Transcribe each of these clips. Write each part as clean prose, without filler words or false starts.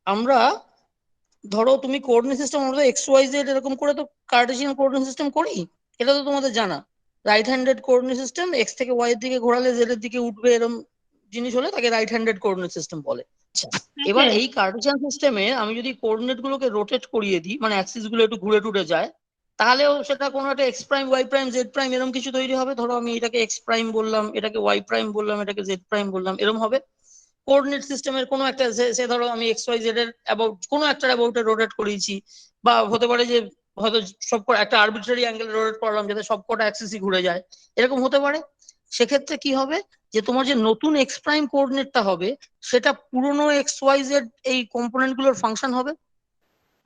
আমরা ধরো তুমি কোঅর্ডিনেট সিস্টেম, আমরা এক্স ওয়াই জেড এরকম করে তো কার্টেসিয়ান কোঅর্ডিনেট সিস্টেম করি, এটা তো তোমাদের জানা। Right handed coordinate system, x থেকে ওয়াই এর দিকে ঘোরালে জেড এর দিকে উঠবে, এরকম জিনিস হলে তাকে রাইট হ্যান্ডেড কোঅর্ডিনেট সিস্টেম বলে। আচ্ছা, এবার এই কার্টেসিয়ান সিস্টেমে আমি যদি কোঅর্ডিনেট গুলোকে রোটেট করিয়ে দিই, মানে অ্যাক্সিস গুলো একটু ঘুরে টুরে যায়, তাহলেও সেটা কোনো একটা X prime Y prime Z prime এরকম কিছু তৈরি হবে। ধরো আমি এটাকে এক্স প্রাইম বললাম, এটাকে ওয়াই প্রাইম বললাম, এটাকে জেড প্রাইম বললাম, এরকম হবে। কোঅর্ডিনেট সিস্টেমের কোনো একটা সে ধরো আমি এক্স ওয়াই জেড এর অ্যাবাউট কোনো একটা অ্যাবাউটে রোটেট করিয়েছি, বা হতে পারে যে হয়তো সব একটা আরবিট্রারি অ্যাঙ্গেল রোটেট করলাম যাতে সবকটা অ্যাক্সিসই ঘুরে যায়, এরকম হতে পারে। সেক্ষেত্রে কি হবে, যে তোমার যে নতুন এক্স প্রাইম কোঅর্ডিনেটটা হবে সেটা পুরনো এক্স ওয়াই জেড এই কম্পোনেন্ট গুলোর ফাংশন হবে।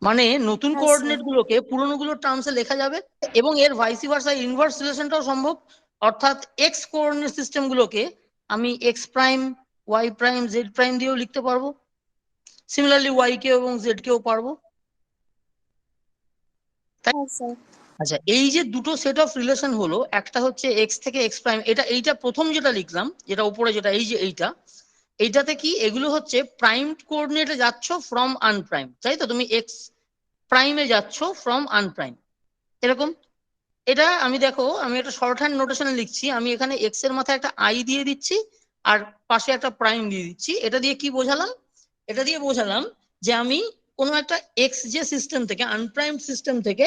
মানে নতুন কোঅর্ডিনেট গুলোকে পুরনো গুলোর টার্মসে লেখা যাবে, এবং এর ভাইসি ভার্সা ইনভার্স রিলেশনটাও সম্ভব। অর্থাৎ এক্স কোঅর্ডিনেট সিস্টেম গুলোকে আমি x prime Y prime Z prime দিয়েও লিখতে পারবো, সিমিলারলি ওয়াই কে এবং জেড কেও পারবো। আচ্ছা, এই যে দুটো সেট অফ রিলেশন হলো, একটা হচ্ছে এক্স থেকে এক্স প্রাইম, এইটা প্রথম যেটা লিখলাম, যেটা উপরে যেটা এই যে এইটাতে কি এগুলো হচ্ছে প্রাইমড কোঅর্ডিনেটে যাচ্ছ ফ্রম আনপ্রাইম, তাই তো? তুমি এক্স প্রাইমে যাচ্ছ ফ্রম আনপ্রাইম, এরকম। এটা আমি দেখো, আমি একটা শর্ট হ্যান্ড নোটেশনে লিখছি, আমি এখানে এক্স এর মাথায় একটা আই দিয়ে দিচ্ছি, আর পাশে একটা প্রাইম দিয়ে দিচ্ছি। এটা দিয়ে কি বোঝালাম? এটা দিয়ে বোঝালাম যে আমি কোনো একটা এক্স যে সিস্টেম থেকে, আনপ্রাইম সিস্টেম থেকে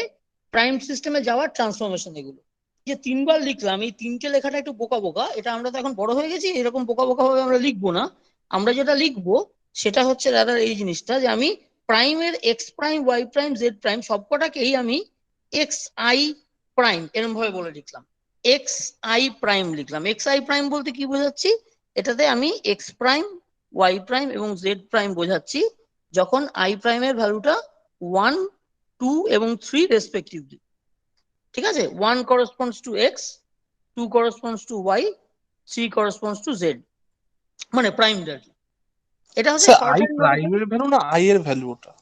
প্রাইম সিস্টেমে যাওয়ার ট্রান্সফরমেশন এগুলো। যে তিনবার লিখলাম, এই তিনটে লেখাটা একটু বোকা বোকা, এটা আমরা তো এখন বড় হয়ে গেছি, এরকম বোকা বোকা ভাবে আমরা লিখবো না। আমরা যেটা লিখবো সেটা হচ্ছে দাদা এই জিনিসটা, যে আমি প্রাইমের x prime Y prime Z prime সবকটাকেই আমি এক্স আই প্রাইম এরকম ভাবে বলে লিখলাম। এক্স আই প্রাইম লিখলাম। এক্স আই প্রাইম বলতে কি বোঝাচ্ছি, এটাতে আমি এক্স প্রাইম ওয়াই প্রাইম এবং জেড প্রাইম বোঝাচ্ছি যখন আই প্রাইমের ভ্যালুটা 1 2 এবং 3 রেসপেক্টিভলি। ঠিক আছে, 1 corresponds to x, 2 corresponds to y, 3 corresponds to z, মানে প্রাইমটা। এটা হচ্ছে শর্ট আই হ্যান্ড নোটেশন। প্রাইমের ভ্যালু না আই এর ভ্যালু ওটা?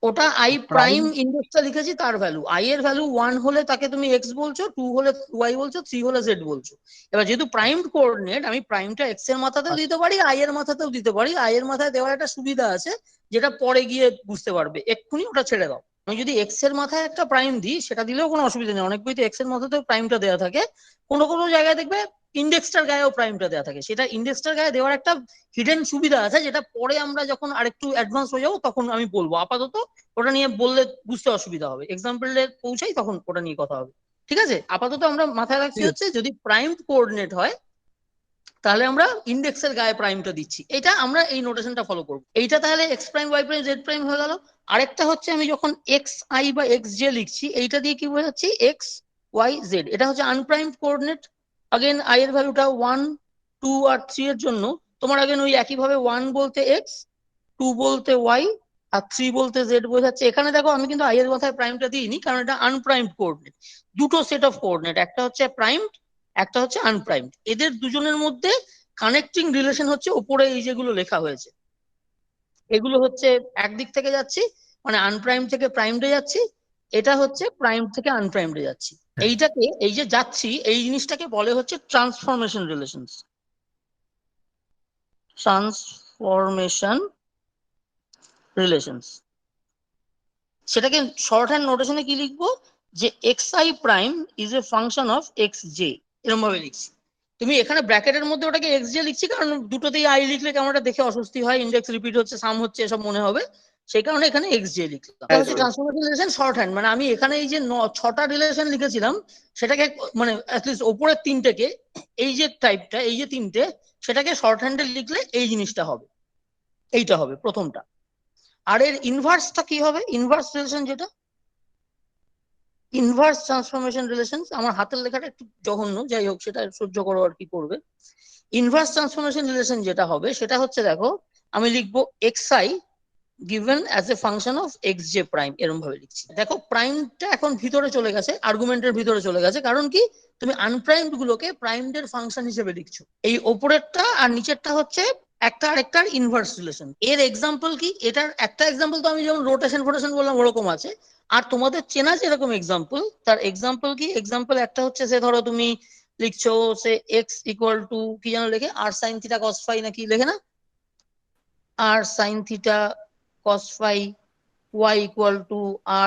ওটা আই প্রাইম। প্রাইম ইন্ডেক্সটা লিখেছি, তার ভ্যালু। আই এর ভ্যালু 1 হলে তাকে তুমি এক্স বলছো, 2 হলে ওয়াই বলছো, 3 হলে জেড বলছো। এবার যেহেতু প্রাইমড কোঅর্ডিনেট, আমি প্রাইমটা এক্স এর মাথাতেও দিতে আচ্ছা। পারি, আই এর মাথাতেও দিতে পারি। আই এর মাথায় দেওয়ার একটা সুবিধা আছে, যেটা পরে গিয়ে বুঝতে পারবে, এক্ষুনি ওটা ছেড়ে দাও। আমি যদি এক্স এর মাথায় একটা প্রাইম দিই সেটা দিলেও কোনো অসুবিধা নেই, অনেক বইতে এক্স এর মাথাতেও প্রাইমটা দেওয়া থাকে। কোনো কোনো জায়গায় দেখবে ইন্ডেক্সটার গায়েও প্রাইমটা দেওয়া থাকে। সেটা ইন্ডেক্সটার গায়ে দেওয়ার একটা হিডেন সুবিধা আছে, যেটা পরে আমরা যখন আরেকটু অ্যাডভান্স হয়ে যাবো তখন আমি বলবো। আপাতত ওটা নিয়ে বললে বুঝতে অসুবিধা হবে, এক্সাম্পলে পৌঁছাই তখন ওটা নিয়ে কথা হবে। ঠিক আছে, আপাতত আমরা মাথায় রাখছি ঠিক আছে। হচ্ছে যদি প্রাইমড কোঅর্ডিনেট হয় তাহলে আমরা ইন্ডেক্সের গায়ে প্রাইমটা দিচ্ছি, এটা আমরা এই নোটেশনটা ফলো করবো। এইটা তাহলে X prime Y prime Z prime হয়ে গেল। আরেকটা হচ্ছে আমি যখন এক্স আই বা এক্স জে লিখছি, এইটা দিয়ে কি বোঝাচ্ছি, এক্স ওয়াই জেড। এটা হচ্ছে আনপ্রাইমড কোঅর্ডিনেট। আগেন আই এর ভ্যালুটা 1 2 আর 3 এর জন্য তোমার আগেন ওই একইভাবে 1 বলতে এক্স, 2 বলতে ওয়াই, আর 3 বলতে জেড বোঝাচ্ছে। এখানে দেখো আমি কিন্তু আই এর মাথায় প্রাইমটা দিইনি, কারণ এটা আনপ্রাইমড কোঅর্ডিনেট। দুটো সেট অফ কোঅর্ডিনেট, একটা হচ্ছে প্রাইমড, একটা হচ্ছে আনপ্রাইমড। এদের দুজনের মধ্যে কানেক্টিং রিলেশন হচ্ছে উপরে এই যেগুলো লেখা হয়েছে, এগুলো হচ্ছে একদিক থেকে যাচ্ছি, মানে আনপ্রাইম থেকে প্রাইমডে যাচ্ছি, এটা হচ্ছে প্রাইম থেকে আনপ্রাইমডে যাচ্ছি। এইটাকে, এই যে যাচ্ছি এই জিনিসটাকে বলে হচ্ছে ট্রান্সফরমেশন রিলেশনস। ট্রান্সফরমেশন রিলেশনস, সেটাকে শর্ট হ্যান্ড নোটেশনে কি লিখবো, যে x i prime is a function of x J, এরকম ভাবে লিখছি। তুমি এখানে ব্র্যাকেটের মধ্যে ওটাকে এক্স জে লিখছি, কারণ দুটোতেই আই লিখলে কেমন একটা দেখে অস্বস্তি হয়, ইন্ডেক্স রিপিট হচ্ছে, সাম হচ্ছে, এসব মনে হবে। সেই কারণে এখানে এক্স জে লিখলাম। এটা হচ্ছে ট্রান্সফরমেশন রিলেশন শর্ট হ্যান্ড। মানে আমি এখানে এই যে 6টা রিলেশন লিখেছিলাম সেটাকে, মানে অ্যাটলিস্ট ওপরের তিনটেকে, এই যে টাইপটা, এই যে তিনটে, সেটাকে শর্ট হ্যান্ডে লিখলে এই জিনিসটা হবে, এইটা হবে প্রথমটা। আর এর ইনভার্সটা কি হবে, ইনভার্স রিলেশন যেটা, ইনভার্স ট্রান্সফরমেশন রিলেশন। আমার হাতের লেখাটা একটু জঘন্য, যাই হোক সেটা সহ্য করো, আর কি করবে। ইনভার্স ট্রান্সফরমেশন রিলেশন যেটা হবে সেটা হচ্ছে, দেখো আমি লিখবো x I given as a function of x J prime, এরকম ভাবে লিখছি। দেখো প্রাইমটা এখন ভিতরে চলে গেছে, আর্গুমেন্টের ভিতরে চলে গেছে, কারণ কি তুমি আনপ্রাইমড গুলোকে প্রাইমড এর ফাংশন হিসেবে লিখছো। এই ওপরেরটা আর নিচেরটা হচ্ছে একটা আরেকটার ইনভার্স রিলেশন। এর এক্সাম্পল কি, এটার একটা এক্সাম্পল তো আমি যেমন রোটেশন ফোটেশন বললাম ওরকম আছে। আর তোমাদের চেনা যেরকম এক্সাম্পল, তার এক্সাম্পল কি, এক্সাম্পল একটা হচ্ছে, সে ধরো তুমি লিখছো সে এক্স ইকুয়াল টু কি যেন লেখে, আর সাইন থিটা কস ফাই নাকি লেখে না, আর sine theta cos phi, y equal to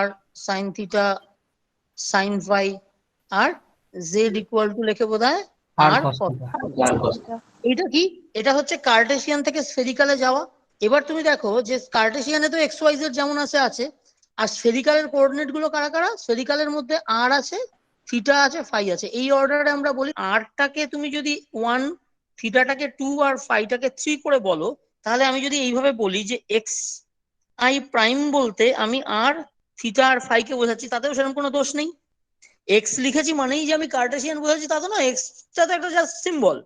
r sin theta sin phi, আর z equal to লিখে বোধহয় আর r cos cos theta। theta। এটা কি? এটা হচ্ছে কার্টেসিয়ান থেকে স্ফেরিকালে যাওয়া। এবার তুমি দেখো যে কার্টেসিয়ানে তো এক্স ওয়াই জেড যেমন আছে আছে, আর স্ফেরিকালের কোঅর্ডিনেট গুলো কারা কারা? স্ফেরিকালের মধ্যে আর আছে, থিটা আছে, ফাই আছে। এই অর্ডারে আমরা বলি আরটাকে তুমি যদি 1, থিটাটাকে 2 আর ফাইটাকে 3 করে বলো, তাহলে আমি যদি এইভাবে বলি যে এক্স আই প্রাইম বলতে আমি আর থিটা আর ফাই কে বোঝাচ্ছি, তাতেও সেরকম কোনো দোষ নেই। এক্স লিখেছি মানেই যে আমি কার্টেসিয়ান বোঝাচ্ছি তা তো না, এক্সটা তো একটা জাস্ট সিম্বল,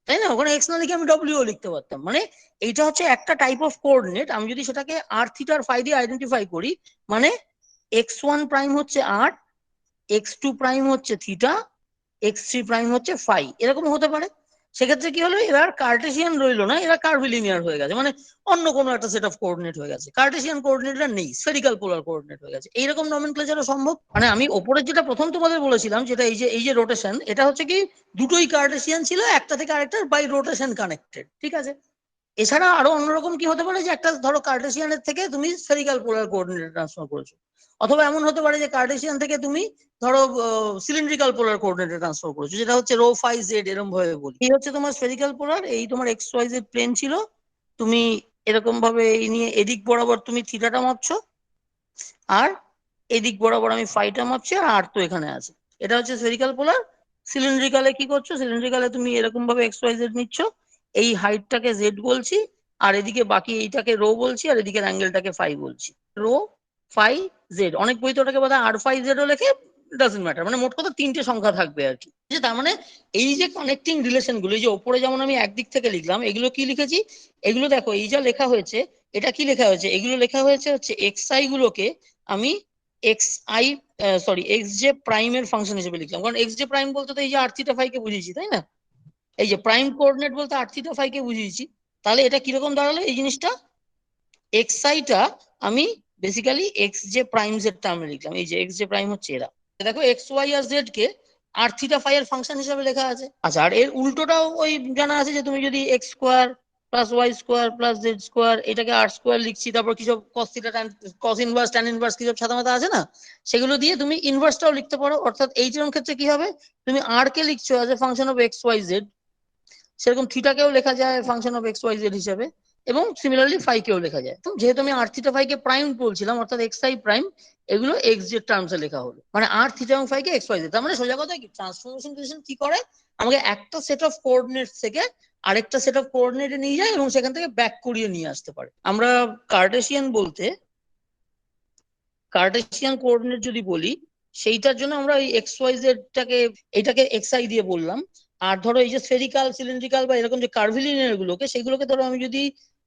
তাই না? ওখানে এক্স না লিখে আমি ডব্লিউ লিখতে পারতাম। মানে এইটা হচ্ছে একটা টাইপ অফ কোঅর্ডিনেট। আমি যদি সেটাকে আর থিটা আর ফাই দিয়ে আইডেন্টিফাই করি, মানে x1 প্রাইম হচ্ছে আর, x2 প্রাইম হচ্ছে থিটা, x3 প্রাইম হচ্ছে ফাই, এরকম হতে পারে। সেক্ষেত্রে কি হলো, এবার কার্টেসিয়ান রইলো না, এরা কার্ভিলিনিয়ার হয়ে গেছে, মানে অন্য কোনো একটা সেট অফ কোঅর্ডিনেট হয়ে গেছে। কার্টেসিয়ান কোঅর্ডিনেটটা নেই, স্ফেরিক্যাল পোলার কোঅর্ডিনেট হয়ে গেছে। এইরকম নমেনক্লেচারও সম্ভব। মানে আমি ওপরের যেটা প্রথম তোমাদের বলেছিলাম, যেটা এই যে রোটেশন, এটা হচ্ছে কি দুটোই কার্টেসিয়ান ছিল, একটা থেকে আরেকটা বাই রোটেশন কানেক্টেড, ঠিক আছে? এছাড়া আরো অন্যরকম কি হতে পারে, যে একটা ধরো কার্টেসিয়ানের থেকে তুমি স্ফেরিক্যাল পোলার কোঅর্ডিনেট ট্রান্সফার করেছো, অথবা এমন হতে পারে যে কার্টেসিয়ান থেকে তুমি ধরো সিলিন্ড্রিক্যাল পোলার কোঅর্ডিনেটে ট্রান্সফার করেছো, যেটা হচ্ছে রো ফাই জেড, এরকম ভাবে বলি। এই হচ্ছে তোমার স্ফেরিক্যাল পোলার, এই তোমার এক্স ওয়াই জেড প্লেন ছিল, তুমি এরকম ভাবে এই নিয়ে এদিক বরাবর তুমি থিটাটা মাপছো, আর এদিক বরাবর আমি ফাইটা মাপছি, আর তো এখানে আছে। এটা হচ্ছে স্ফেরিক্যাল পোলার। সিলিন্ড্রিক্যালে কি করছো? সিলিন্ড্রিক্যালে তুমি এরকম ভাবে এক্স ওয়াই জেড নিচ্ছ, এই হাইটটাকে জেড বলছি, আর এদিকে বাকি এইটাকে রো বলছি, আর এদিকের অ্যাঙ্গেলটাকে ফাই বলছি। রো ফাই জেড, অনেক বইতে ওটাকে বোধ হয় আর ফাই জেডও লেখে, ডাজন্ট ম্যাটার, মানে মোট কথা তিনটে সংখ্যা থাকবে আর কি। যে তার মানে এই যে কানেক্টিং রিলেশন গুলো, এই যে ওপরে যেমন আমি একদিক থেকে লিখলাম, এগুলো কি লিখেছি? এগুলো দেখো, এই যা লেখা হয়েছে, এটা কি লেখা হয়েছে? এগুলো লেখা হয়েছে হচ্ছে এক্স আই গুলোকে আমি x I sorry x J prime এর ফাংশন হিসেবে লিখলাম, কারণ এক্স জে প্রাইম বলতে তো এই যে আর থিটা ফাই কে বুঝিয়েছি, তাই না? এই যে প্রাইম কোঅর্ডিনেট বলতে আর থিটা ফাই কে বুঝিয়েছি। তাহলে এটা কিরকম দাঁড়ালো এই জিনিসটা? এক্স আইটা আমি basically x J prime Z টার্মে লিখলাম, এই যে এক্স জে প্রাইম হচ্ছে এরা। দেখো এক্স ওয়াই আর জেড কে আর থিটা ফাই এর ফাংশন হিসেবে লেখা আছে। আচ্ছা, আর এর উল্টোটাও ওই জানা আছে, যে তুমি যদি X square plus Y square plus Z square, এটাকে আর স্কোয়ার লিখছি, তারপর কিসব cos theta cos inverse tan inverse কিসব সাদা মাথা আছে না, সেগুলো দিয়ে তুমি ইনভার্সটাও লিখতে পারো। অর্থাৎ এই যেরকম ক্ষেত্রে কি হবে, তুমি আর কে লিখছো as a function of x Y Z, সেরকম থিটাকেও লেখা যায় function of x Y Z হিসেবে, এবং সিমিলারলি ফাই কেও লেখা যায়। তো যেহেতু আমি আর থিটা ফাই কে প্রাইম বলছিলাম, অর্থাৎ এক্স আই প্রাইম, এগুলো এক্স জেড টার্মসে লেখা হলো, মানে আর থিটা এবং ফাই কে এক্স ওয়াই জেড। তার মানে সোজা কথা কি, ট্রান্সফরমেশন রিলেশন কি করে, আমাকে একটা সেট অফ কোঅর্ডিনেটস থেকে আরেকটা সেট অফ কোঅর্ডিনেটে নিয়ে যায়, এবং সেখান থেকে ব্যাক করিয়ে নিয়ে আসতে পারে। আমরা কার্টেসিয়ান বলতে, কার্টেসিয়ান কোঅর্ডিনেট যদি বলি, সেইটার জন্য আমরা এই এক্স ওয়াই জেড টাকে, এটাকে এক্স আই দিয়ে বললাম। আর ধরো এই যে স্ফেরিক্যাল সিলিন্ড্রিক্যাল বা এরকম যে কার্ভিলিনিয়ার গুলোকে, সেগুলোকে ধরো আমি যদি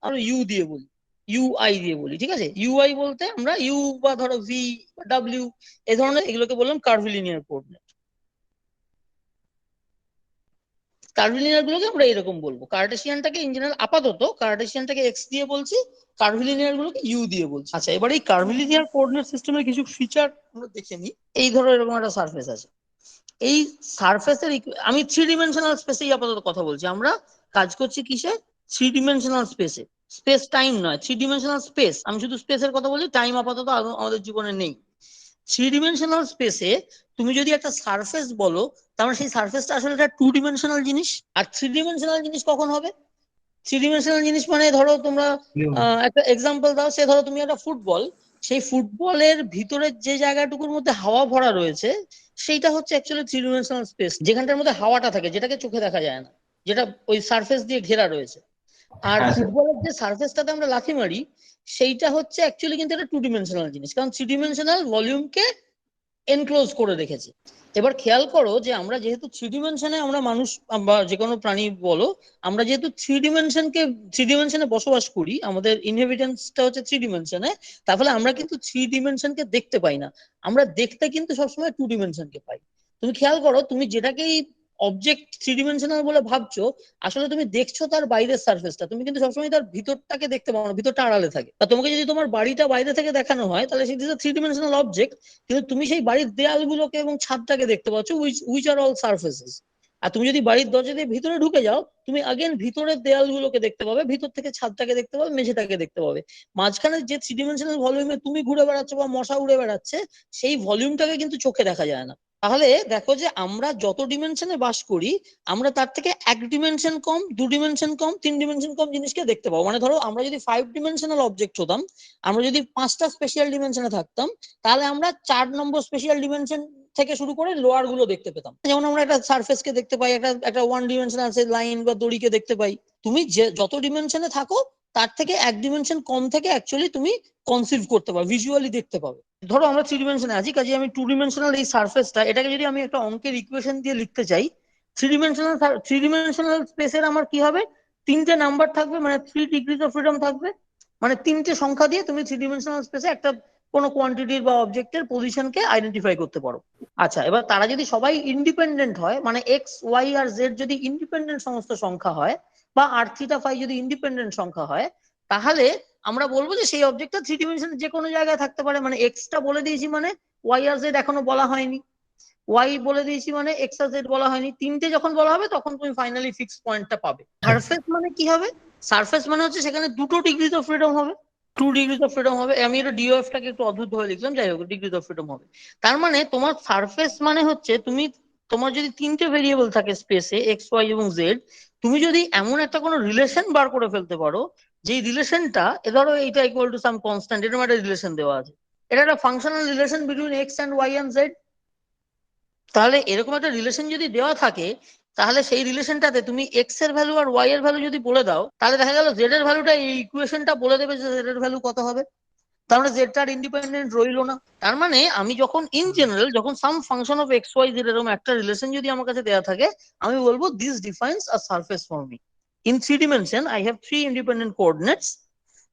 আমরা ইউ দিয়ে বলি, ইউ আই দিয়ে বলি, ঠিক আছে? ইউ আই বলতে আমরা ইউ বা ধরো ভি বা ডাব্লিউ, এই ধরনের এগুলোকে বললাম কার্ভিলিনিয়ার কোঅর্ডিনেট। কার্ভিলিনিয়ার গুলোকে আমরা এরকম বলবো। কার্টেসিয়ানটাকে ইন জেনারেল আপাতত কার্টেসিয়ানটাকে এক্স দিয়ে বলছি, কার্ভিলিনিয়ার গুলোকে ইউ দিয়ে বলছি। আচ্ছা, এবার এই কার্ভিলিনিয়ার কোঅর্ডিনেট সিস্টেমের কিছু ফিচার আমরা দেখে নিই। এই ধরো এরকম একটা সারফেস আছে, এই সারফেসের আমি থ্রি ডিমেনশনাল স্পেসেই আপাতত কথা বলছি। আমরা কাজ করছি কিসে? থ্রি ডিমেনশনাল স্পেসে, স্পেস টাইম নয়, থ্রি ডিমেনশনাল স্পেস। আমি শুধু স্পেসের কথা বলছি, টাইম আপাতত আমাদের জীবনে নেই। থ্রি ডিমেনশনাল স্পেসে তুমি যদি একটা সারফেস বলো, তার মানে সেই সারফেসটা আসলে একটা টু ডিমেনশনাল জিনিস। আর থ্রি ডিমেনশনাল জিনিস কখন হবে? থ্রি ডিমেনশনাল জিনিস মানে ধরো তোমরা একটা এক্সাম্পল দাও, সে ধরো তুমি একটা ফুটবল, সেই ফুটবলের ভিতরে যে জায়গাটুকুর মধ্যে হাওয়া ভরা রয়েছে, সেইটা হচ্ছে অ্যাকচুয়ালি থ্রি ডিমেনশনাল স্পেস, যেখানটার মধ্যে হাওয়াটা থাকে, যেটাকে চোখে দেখা যায় না, যেটা ওই সারফেস দিয়ে ঘেরা রয়েছে। আর হ্যাঁ স্যার। ফুটবলের যে সারফেসটাতে আমরা লাথি মারি, সেইটা হচ্ছে অ্যাকচুয়ালি কিন্তু একটা টু ডিমেনশনাল জিনিস, কারণ থ্রি ডিমেনশনাল ভলিউমকে এনক্লোজ করে রেখেছে। এবার খেয়াল করো যে আমরা যেহেতু থ্রি ডিমেনশনে, আমরা মানুষ বা যে কোনো প্রাণী বলো, আমরা যেহেতু থ্রি ডিমেনশনে বসবাস করি, আমাদের ইনহেবিটেন্সটা হচ্ছে থ্রি ডিমেনশনে, তার ফলে আমরা কিন্তু থ্রি ডিমেনশনকে দেখতে পাই না, আমরা দেখতে কিন্তু সবসময় টু ডিমেনশনকে পাই। তুমি খেয়াল করো, তুমি যেটাকেই অবজেক্ট থ্রি ডিমেনশনাল বলে ভাবছো, আসলে তুমি দেখছো তার বাইরের সার্ফেসটা, তুমি কিন্তু সবসময় তার ভিতরটাকে দেখতে পাও না, ভিতরটা আড়ালে থাকে। আর তোমাকে যদি তোমার বাড়িটা বাইরে থেকে দেখানো হয়, তাহলে সেটা থ্রি ডিমেনশনাল অবজেক্ট, কিন্তু তুমি সেই বাড়ির দেয়ালগুলোকে এবং ছাদটাকে দেখতে পাচ্ছ, উইচ আর অল সারফেসেস। আর তুমি যদি বাড়ির দরজা দিয়ে ভিতরে ঢুকে যাও, তুমি আগেন ভিতরের দেয়ালগুলোকে দেখতে পাবে, ভিতর থেকে ছাদটাকে দেখতে পাবে, মেঝেটাকে দেখতে পাবে। মাঝখানে যে থ্রি ডিমেনশনাল ভলিউমে তুমি ঘুরে বেড়াচ্ছ বা মশা উড়ে বেড়াচ্ছে, সেই ভলিউমটাকে কিন্তু চোখে দেখা যায় না। তাহলে দেখো যে আমরা যত ডিমেনশনে বাস করি, আমরা তার থেকে এক ডিমেনশন কম, দু ডিমেনশন কম, তিন ডিমেনশন কম জিনিসকে দেখতে পাবো। মানে ধরো আমরা যদি 5 ডিমেনশনাল অবজেক্ট হতাম, আমরা যদি 5টা স্পেশাল ডিমেনশনে থাকতাম, তাহলে আমরা 4 নম্বর স্পেশাল ডিমেনশন থেকে শুরু করে লোয়ার গুলো দেখতে পেতাম। যেমন আমরা একটা সারফেস কে দেখতে পাই, একটা একটা 1 ডিমেনশন আছে লাইন বা দড়িকে দেখতে পাই। তুমি যে যত ডিমেনশনে থাকো, তার থেকে এক ডিমেনশন কম থেকে অ্যাকচুয়ালি তুমি কনসিভ করতে পারো, ভিজুয়ালি দেখতে পাবে। ধরো আমরা 3 ডিমেনশনে আছি, কাজে আমি 2 ডিমেনশনাল এই সারফেসটা, এটাকে যদি আমি একটা অঙ্কের ইকুয়েশন দিয়ে লিখতে চাই, 3 ডিমেনশনাল স্পেসের আমার কি হবে, 3টে নাম্বার থাকবে, মানে 3 ডিগ্রিজ অফ ফ্রিডম থাকবে। মানে 3টে সংখ্যা দিয়ে তুমি 3 ডিমেনশনাল স্পেসে একটা কোনো কোয়ান্টিটির বা অবজেক্টের পজিশনকে আইডেন্টিফাই করতে পারো। আচ্ছা, এবার তারা যদি সবাই ইন্ডিপেন্ডেন্ট হয়, মানে এক্স ওয়াই আর জেড যদি ইন্ডিপেন্ডেন্ট সমস্ত সংখ্যা হয়, বা আর থিটা ফাই যদি ইন্ডিপেন্ডেন্ট সংখ্যা হয়, তাহলে আমরা বলবো যে সেই অবজেক্টটা 3 ডিমেনশনের যে কোনো জায়গায় থাকতে পারে। মানে এক্সটা বলে দিয়েছি, মানে ওয়াই আর জেড এখনো বলা হয়নি, ওয়াই বলে দিয়েছি মানে এক্স আর জেড বলা হয়নি। 3টে যখন বলা হবে তখন তুমি ফাইনালি ফিক্স পয়েন্টটা পাবে। সারফেস মানে কি হবে, সারফেস মানে হচ্ছে সেখানে 2টো ডিগ্রিজ অফ ফ্রিডম হবে, 2 ডিগ্রিজ অফ ফ্রিডম হবে। আমি এটা ডিওএফ টাকে একটু অদ্ভুত ভাবে লিখলাম, যাই হোক ডিগ্রিজ অফ ফ্রিডম হবে। তার মানে তোমার সারফেস মানে হচ্ছে তুমি, তোমার যদি 3টে ভেরিয়েবল থাকে স্পেসে এক্স ওয়াই এবং জেড, তুমি যদি এমন একটা কোনো রিলেশন বার করে ফেলতে পারো, যেই রিলেশনটা ধরো এইটা ইকুয়াল টু সাম কনস্ট্যান্ট, এরকম একটা রিলেশন দেওয়া আছে, এটা একটা functional relation between X and Y and Z. তাহলে এরকম একটা রিলেশন যদি দেওয়া থাকে, তাহলে সেই রিলেশনটাতে তুমি এক্স এর ভ্যালু আর ওয়াই এর ভ্যালু যদি বলে দাও, তাহলে দেখা গেল জেড এর ভ্যালুটা এই ইকুয়েশনটা বলে দেবে যে জেড এর ভ্যালু কত হবে। তার মানে জেডটা আর ইন্ডিপেন্ডেন্ট রইলো না। তার মানে আমি যখন ইন জেনারেল যখন some function of x Y z এরকম একটা রিলেশন যদি আমার কাছে দেওয়া থাকে, আমি বলবো this defines a surface for me. In 3 dimension I have 3 independent coordinates,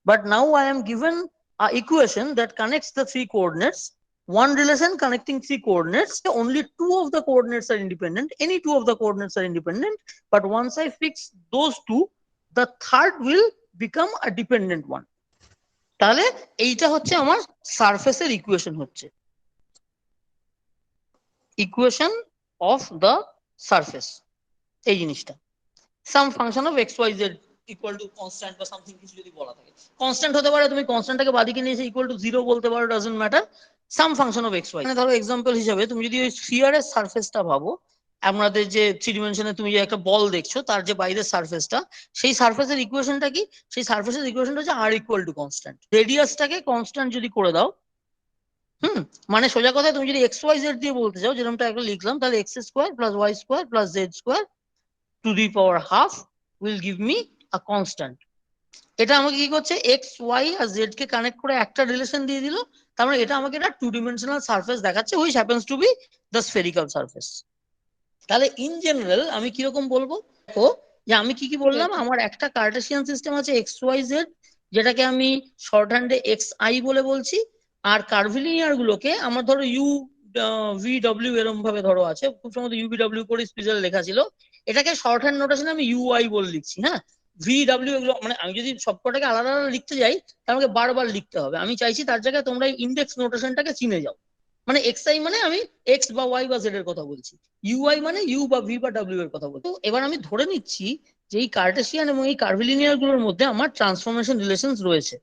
but now I am given a equation that connects the 3 coordinates. One relation connecting 3 coordinates. Only 2 of the coordinates are independent. Any 2 of the coordinates are independent. But once I fix those 2, the third will become a dependent one. তাহলে এইটা হচ্ছে আমার সারফেসের equation, হচ্ছে equation of the surface. এই জিনিসটা some function of x Y z equal to constant বা something কিছু যদি বলা থাকে, কনস্ট্যান্ট হতে পারে, তুমি কনস্ট্যান্টটাকে বাদিকে নিয়ে এসে ইকুয়াল টু 0 বলতে পারো, doesn't matter. Some function of x Y. মানে ধরো এক্সাম্পল হিসাবে তুমি যদি ওই স্ফিয়ারের সারফেসটা ভাবো, আমাদের যে 3 ডিমেনশনে তুমি যে একটা বল দেখছো, তার যে বাইরের সারফেসটা, সেই সারফেসের ইকুয়েশনটা কি, সেই সারফেসের ইকুয়েশনটা হচ্ছে আর ইকুয়াল টু কনস্ট্যান্ট। রেডিয়াসটাকে কনস্ট্যান্ট যদি করে দাও, মানে সোজা কথা তুমি যদি এক্স ওয়াই জেড দিয়ে বলতে চাও, যেরকমটা একটা লিখলাম, তাহলে X square plus Y square plus Z square to the power half will give me a constant. এটা আমাকে কি করছে, এক্স ওয়াই আর জেড কে কানেক্ট করে একটা রিলেশন দিয়ে দিল। তার মানে এটা আমাকে একটা 2 ডিমেনশনাল সারফেস দেখাচ্ছে, which happens to B the spherical surface. তাহলে ইন জেনারেল আমি কিরকম বলবো, দেখো যে আমি কি কি বললাম, আমার একটা কার্টেসিয়ান সিস্টেম আছে এক্স ওয়াই জেড, যেটাকে আমি শর্ট হ্যান্ডে এক্স আই বলে বলছি। আর কার্ভিলিনিয়ার গুলোকে আমার ধরো ইউ ভি ডব্লিউ এরকম ভাবে ধরো আছে, খুব সম্ভবত ইউ ভি ডব্লিউ করে স্পেশাল লেখা ছিল, এটাকে শর্ট হ্যান্ড নোটেশনে আমি ইউআই বলে লিখছি। হ্যাঁ, ভি ডব্লিউ এগুলো মানে আমি যদি সবকটাকে আলাদা আলাদা লিখতে যাই, তাহলে আমাকে বারবার লিখতে হবে। আমি চাইছি তার জায়গায় তোমরা ইন্ডেক্স নোটেশনটাকে চিনে যাও। মানে এক্স আই মানে আমি এক্স বা ওয়াই বা জেড এর কথা বলছি, ইউআই মানে ইউ বা ভি বা ডাব্লিউ এর কথা বলছি। তো এবার আমি ধরে নিচ্ছি যে এই কার্টেসিয়ান এবং এই কার্ভিলিনিয়ার গুলোর মধ্যে আমার ট্রান্সফরমেশন রিলেশনস রয়েছে,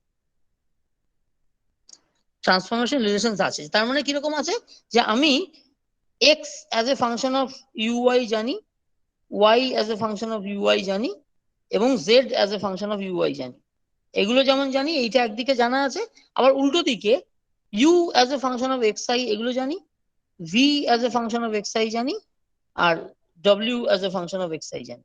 ট্রান্সফরমেশন রিলেশনস আছে। তার মানে কিরকম আছে, যে আমি x as a function of u i জানি, y as a function of u i জানি, এবং z as a function of u i জানি। এগুলো যেমন জানি, এইটা একদিকে জানা আছে। আবার উল্টো দিকে u as a function of x i এগুলো জানি, v as a function of x i জানি, আর ডব্লিউ as a function of x i জানি।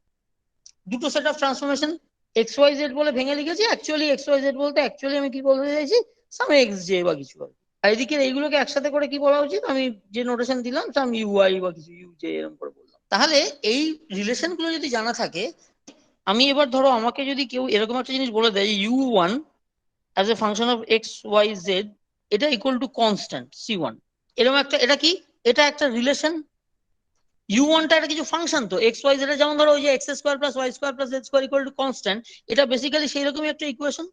দুটো set of transformation x Y z বলে ভেঙে লিখেছি, অ্যাকচুয়ালি এক্স ওয়াই জেড বলতে অ্যাকচুয়ালি আমি কি বলতে চাইছি, সাম এক্স জে বা কিছু হবে। আর এদিকে এইগুলোকে একসাথে করে কি বলা উচিত, আমি যে নোটেশন দিলাম সাম ইউআই বা কিছু ইউ জে এরকম করে বললাম। তাহলে এই রিলেশন গুলো যদি জানা থাকে, আমি এবার ধরো আমাকে যদি কেউ এরকম একটা জিনিস বলে দেয়, u one as a function of x Y Z এটা equal to constant c one, এরকম একটা, এটা কি, এটা একটা রিলেশন। ইউ ওয়ানটা একটা কিছু ফাংশন, তো এক্স ওয়াই জেড এর, যেমন ধরো ওই যে X square plus Y square plus Z square equal to constant, এটা বেসিক্যালি সেই রকমই একটা ইকুয়েশন,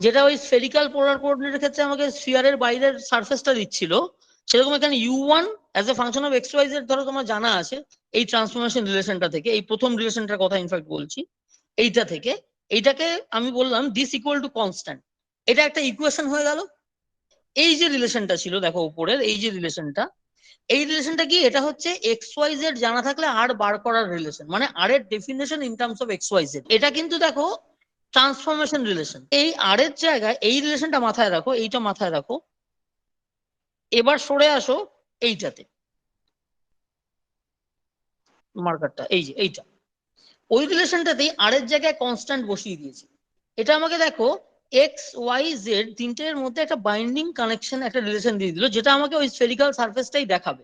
যেটা ওই স্ফেরিক্যাল পোলার কোঅর্ডিনেটের ক্ষেত্রে আমাকে স্ফিয়ারের বাইরের সারফেসটা দিচ্ছিল। সেরকম এখানে U one as a function of x Y Z ধরো তোমার জানা আছে, এই ট্রান্সফরমেশন রিলেশনটা থেকে, এই প্রথম রিলেশনটার কথা ইনফ্যাক্ট বলছি, এইটা থেকে এইটাকে আমি বললাম দিস ইকুয়াল টু কনস্ট্যান্ট। এটা একটা ইকুয়েশন হয়ে গেল। এই যে রিলেশনটা ছিল দেখো উপরের এই যে রিলেশনটা, এই রিলেশনটা কি, এটা হচ্ছে এক্স ওয়াই জেড জানা থাকলে আর বার করার রিলেশন, মানে আর এর definition in terms of x Y Z. এটা কিন্তু দেখো ট্রান্সফরমেশন রিলেশন। এই আর এর জায়গায় এই রিলেশনটা মাথায় রাখো, এইটা মাথায় রাখো। এবার সরে আসো এইটাতে, মার্কারটা এই যে এইটা, ওই রিলেশনটাতেই আর এর জায়গায় কনস্ট্যান্ট বসিয়ে দিয়েছি। এটা আমাকে দেখো এক্স ওয়াই জেড তিনটের মধ্যে একটা বাইন্ডিং কানেকশন, একটা রিলেশন দিয়ে দিল, যেটা আমাকে ওই স্ফেরিক্যাল সারফেসটাই দেখাবে।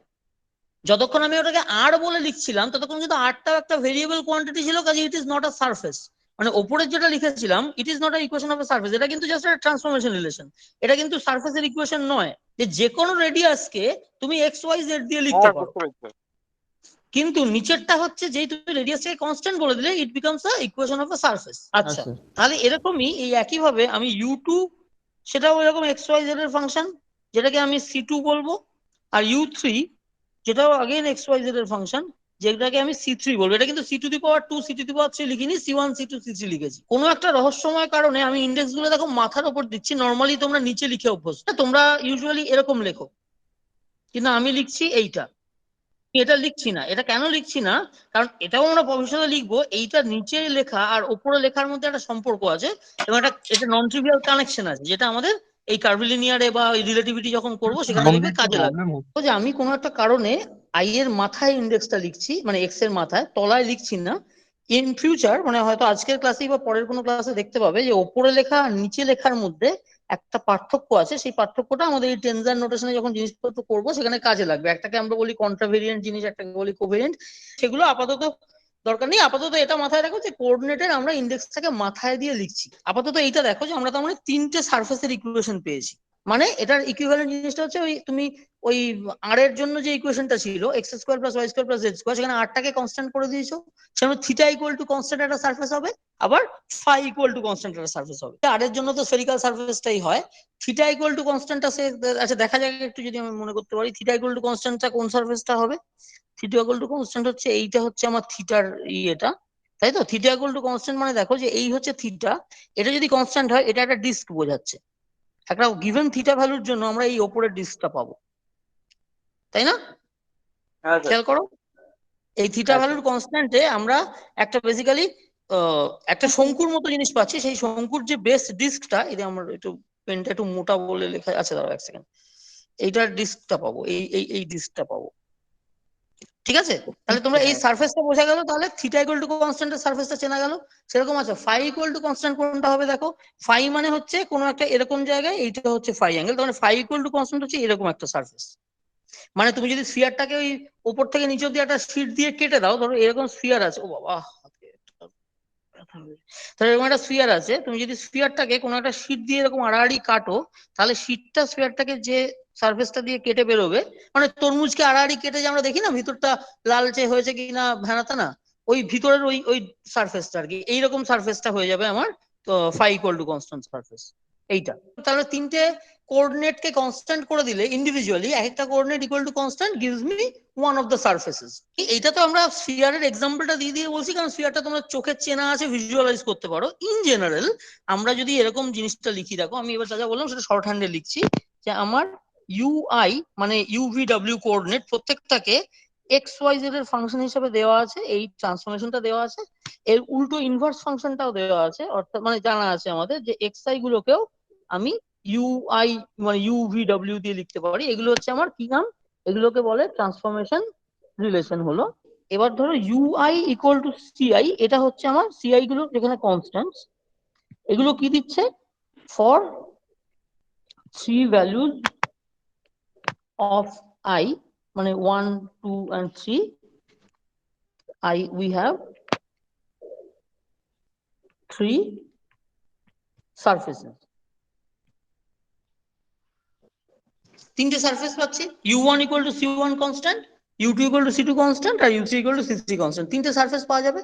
যতক্ষণ আমি ওটাকে আর বলে লিখছিলাম ততক্ষণ কিন্তু আরটাও একটা ভেরিয়েবল কোয়ান্টিটি ছিল, কাজে it is not a surface. মানে ওপরের যেটা লিখেছিলাম it is not a equation of a surface, এটা কিন্তু জাস্ট একটা ট্রান্সফরমেশন রিলেশন। এটা কিন্তু সারফেসের ইকুয়েশন নয় যে যে কোনো রেডিয়াসকে তুমি এক্স ওয়াই জেড দিয়ে লিখতে পারো। কিন্তু নিচেরটা হচ্ছে যেই তুমি রেডিয়াসকে কনস্ট্যান্ট বলে দিলে it becomes a equation of a surface. আচ্ছা, তাহলে এরকমই এই একইভাবে আমি ইউ টু, সেটাও এরকম এক্স ওয়াই জেড এর ফাংশন, যেটাকে আমি সি টু বলবো। আর ইউ থ্রি, যেটাও আগেন এক্স ওয়াই জেড এর ফাংশন, যেটাকে আমি সি থ্রি বলবো। এটা কিন্তু c two the power two, c two the power three লিখিনি, c one, c two, c three লিখেছি। কোনো একটা রহস্যময় কারণে আমি ইন্ডেক্স গুলো দেখো মাথার উপর দিচ্ছি, নর্মালি তোমরা নিচে লিখে অভ্যস্ত, তোমরা ইউজুয়ালি এরকম লেখো, কিন্তু আমি লিখছি এইটা। এটা লিখছি না, এটা কেন লিখছি না, কারণ এটাও আমরা ভবিষ্যতে লিখবো। এইটা নিচে লেখা আর উপরে লেখার মধ্যে একটা সম্পর্ক আছে, এবং এটা নন ট্রিভিয়াল কানেকশন আছে, যেটা আমাদের এই কার্ভিলিনিয়ারে বা রিলেটিভিটি যখন করবো সেখানে দেখবে কাজে লাগবে। যে আমি কোনো একটা কারণে আই এর মাথায় ইন্ডেক্সটা লিখছি, মানে এক্স এর মাথায়, তলায় লিখছি না। ইন ফিউচার মানে হয়তো আজকের ক্লাসে বা পরের কোনো ক্লাসে দেখতে পাবে যে ওপরে লেখা আর নিচে লেখার মধ্যে একটা পার্থক্য আছে। সেই পার্থক্যটা আমাদের এই টেনজার নোটেশনে যখন জিনিসপত্র করবো সেখানে কাজে লাগবে। একটাকে আমরা বলি কন্ট্রাভেরিয়েন্ট জিনিস, একটাকে বলি কোভেরিয়েন্ট। সেগুলো আপাতত দরকার নেই। আপাতত এটা মাথায় রাখো যে কোঅর্ডিনেটের আমরা ইন্ডেক্সটাকে মাথায় দিয়ে লিখছি। আপাতত এইটা দেখো যে আমরা তার মানে তিনটে সারফেসের ইকুয়েশন পেয়েছি। মানে এটার ইকুইভ্যালেন্ট জিনিসটা হচ্ছে ওই তুমি ওই আর এর জন্য যে ইকুয়েশনটা ছিল X square plus Y square plus Z square, সেখানে আরটাকে কনস্ট্যান্ট করে দিয়েছো, সেখানে থিটা ইকুয়াল টু কনস্ট্যান্ট একটা সারফেস হবে, আবার ফাই ইকুয়াল টু কনস্ট্যান্ট একটা সারফেস হবে। আর এর জন্য তো স্ফেরিক্যাল সারফেসটাই হয়। থিটা ইকুয়াল টু কনস্ট্যান্টটা সে, আচ্ছা দেখা যাক একটু, যদি আমি মনে করতে পারি থিটা ইকুয়াল টু কনস্ট্যান্টটা কোন সারফেসটা হবে। থিটা ইকুয়াল টু কনস্ট্যান্ট হচ্ছে এইটা, হচ্ছে আমার থিটার ইয়েটা, তাই তো। থিটা ইকুয়াল টু কনস্ট্যান্ট মানে দেখো যে এই হচ্ছে থিটা, এটা যদি কনস্ট্যান্ট হয় এটা একটা ডিস্ক বোঝাচ্ছে। একটা গিভেন থিটা ভ্যালুর জন্য আমরা এই ওপরের ডিস্কটা পাবো, তাই না? খেয়াল করো, এই থিটা ভ্যালুর কনস্ট্যান্টে আমরা একটা বেসিক্যালি একটা শঙ্কুর মতো জিনিস পাচ্ছি। সেই শঙ্কুর যে বেস ডিস্কটা, এটা আমরা একটু পেনটা একটু মোটা বলে লেখা আছে, দাঁড়াও এক সেকেন্ড, এইটার ডিস্কটা পাবো, এই এই এই ডিস্কটা পাবো। ঠিক আছে, তাহলে তোমরা এই সারফেসটা বোঝা গেল, তাহলে থিটা ইকুয়াল টু কনস্ট্যান্টের সারফেসটা চেনা গেল। সেরকম আছে ফাই ইকুয়াল টু কনস্ট্যান্ট কোনটা হবে দেখো, ফাই মানে হচ্ছে কোনো একটা এরকম জায়গায়, এইটা হচ্ছে ফাই অ্যাঙ্গেল, তাহলে ফাই ইকুয়াল টু কনস্ট্যান্ট হচ্ছে এরকম একটা সারফেস। মানে তুমি যদি স্ফিয়ারটাকে ওই উপর থেকে নিচে অব্দি একটা শীট দিয়ে কেটে দাও, ধরো এরকম স্ফিয়ার আছে, ও বাবা তাহলে এরকম একটা স্ফিয়ার আছে, তুমি যদি স্ফিয়ারটাকে কোনো একটা শীট দিয়ে এরকম আড়াআড়ি কাটো, তাহলে শীটটা স্ফিয়ারটাকে যে সারফেসটা দিয়ে কেটে বেরোবে, মানে তরমুজকে আড়াআড়ি কেটে যে আমরা দেখি না ভিতরটা লালচে হয়েছে কিনা ভেনাতা না, ওই ভিতরের ওই ওই সারফেসটা আর কি, এইরকম সারফেসটা হয়ে যাবে আমার। তো phi equal to constant surface এইটা। তাহলে তিনটে কোঅর্ডিনেট কে কনস্ট্যান্ট করে দিলে ইন্ডিভিজুয়ালি এক একটা coordinate equal to constant gives me one of the surfaces. এইটা তো আমরা স্ফিয়ারের এক্সাম্পলটা দিয়ে দিয়ে বলছি, কারণ স্ফিয়ারটা তোমরা চোখে চেনা আছে, ভিজুয়ালাইজ করতে পারো। ইন জেনারেল আমরা যদি এরকম জিনিসটা লিখি, দেখো আমি এবার যা যা বললাম সেটা শর্ট হ্যান্ডে লিখছি, যে আমার ইউআই মানে ইউভিডব্লিউ কোঅর্ডিনেট প্রত্যেকটাকে এক্স ওয়াই জেড এর ফাংশন হিসেবে দেওয়া আছে, এই ট্রান্সফরমেশনটা দেওয়া আছে। এর উল্টো ইনভার্স ফাংশনটাও দেওয়া আছে, অর্থাৎ মানে জানা আছে আমাদের যে এক্স আই গুলোকেও আমি ইউআই মানে ইউভিডব্লিউ দিয়ে লিখতে পারি। এগুলো হচ্ছে আমার কি নাম, এগুলোকে বলে ট্রান্সফরমেশন রিলেশন হলো। এবার ধরো ইউআই ইকুয়াল টু সিআই, এটা হচ্ছে আমার সিআই গুলো যেখানে কনস্ট্যান্টস, এগুলো কি দিচ্ছে, for three values of I, মানে 1 2 and 3, I we have 3 surfaces, তিনটে সারফেস পাচ্ছি। u1 equal to c1 constant, u2 equal to c2 constant, আর u3 equal to c3 constant, তিনটে সারফেস পাওয়া যাবে।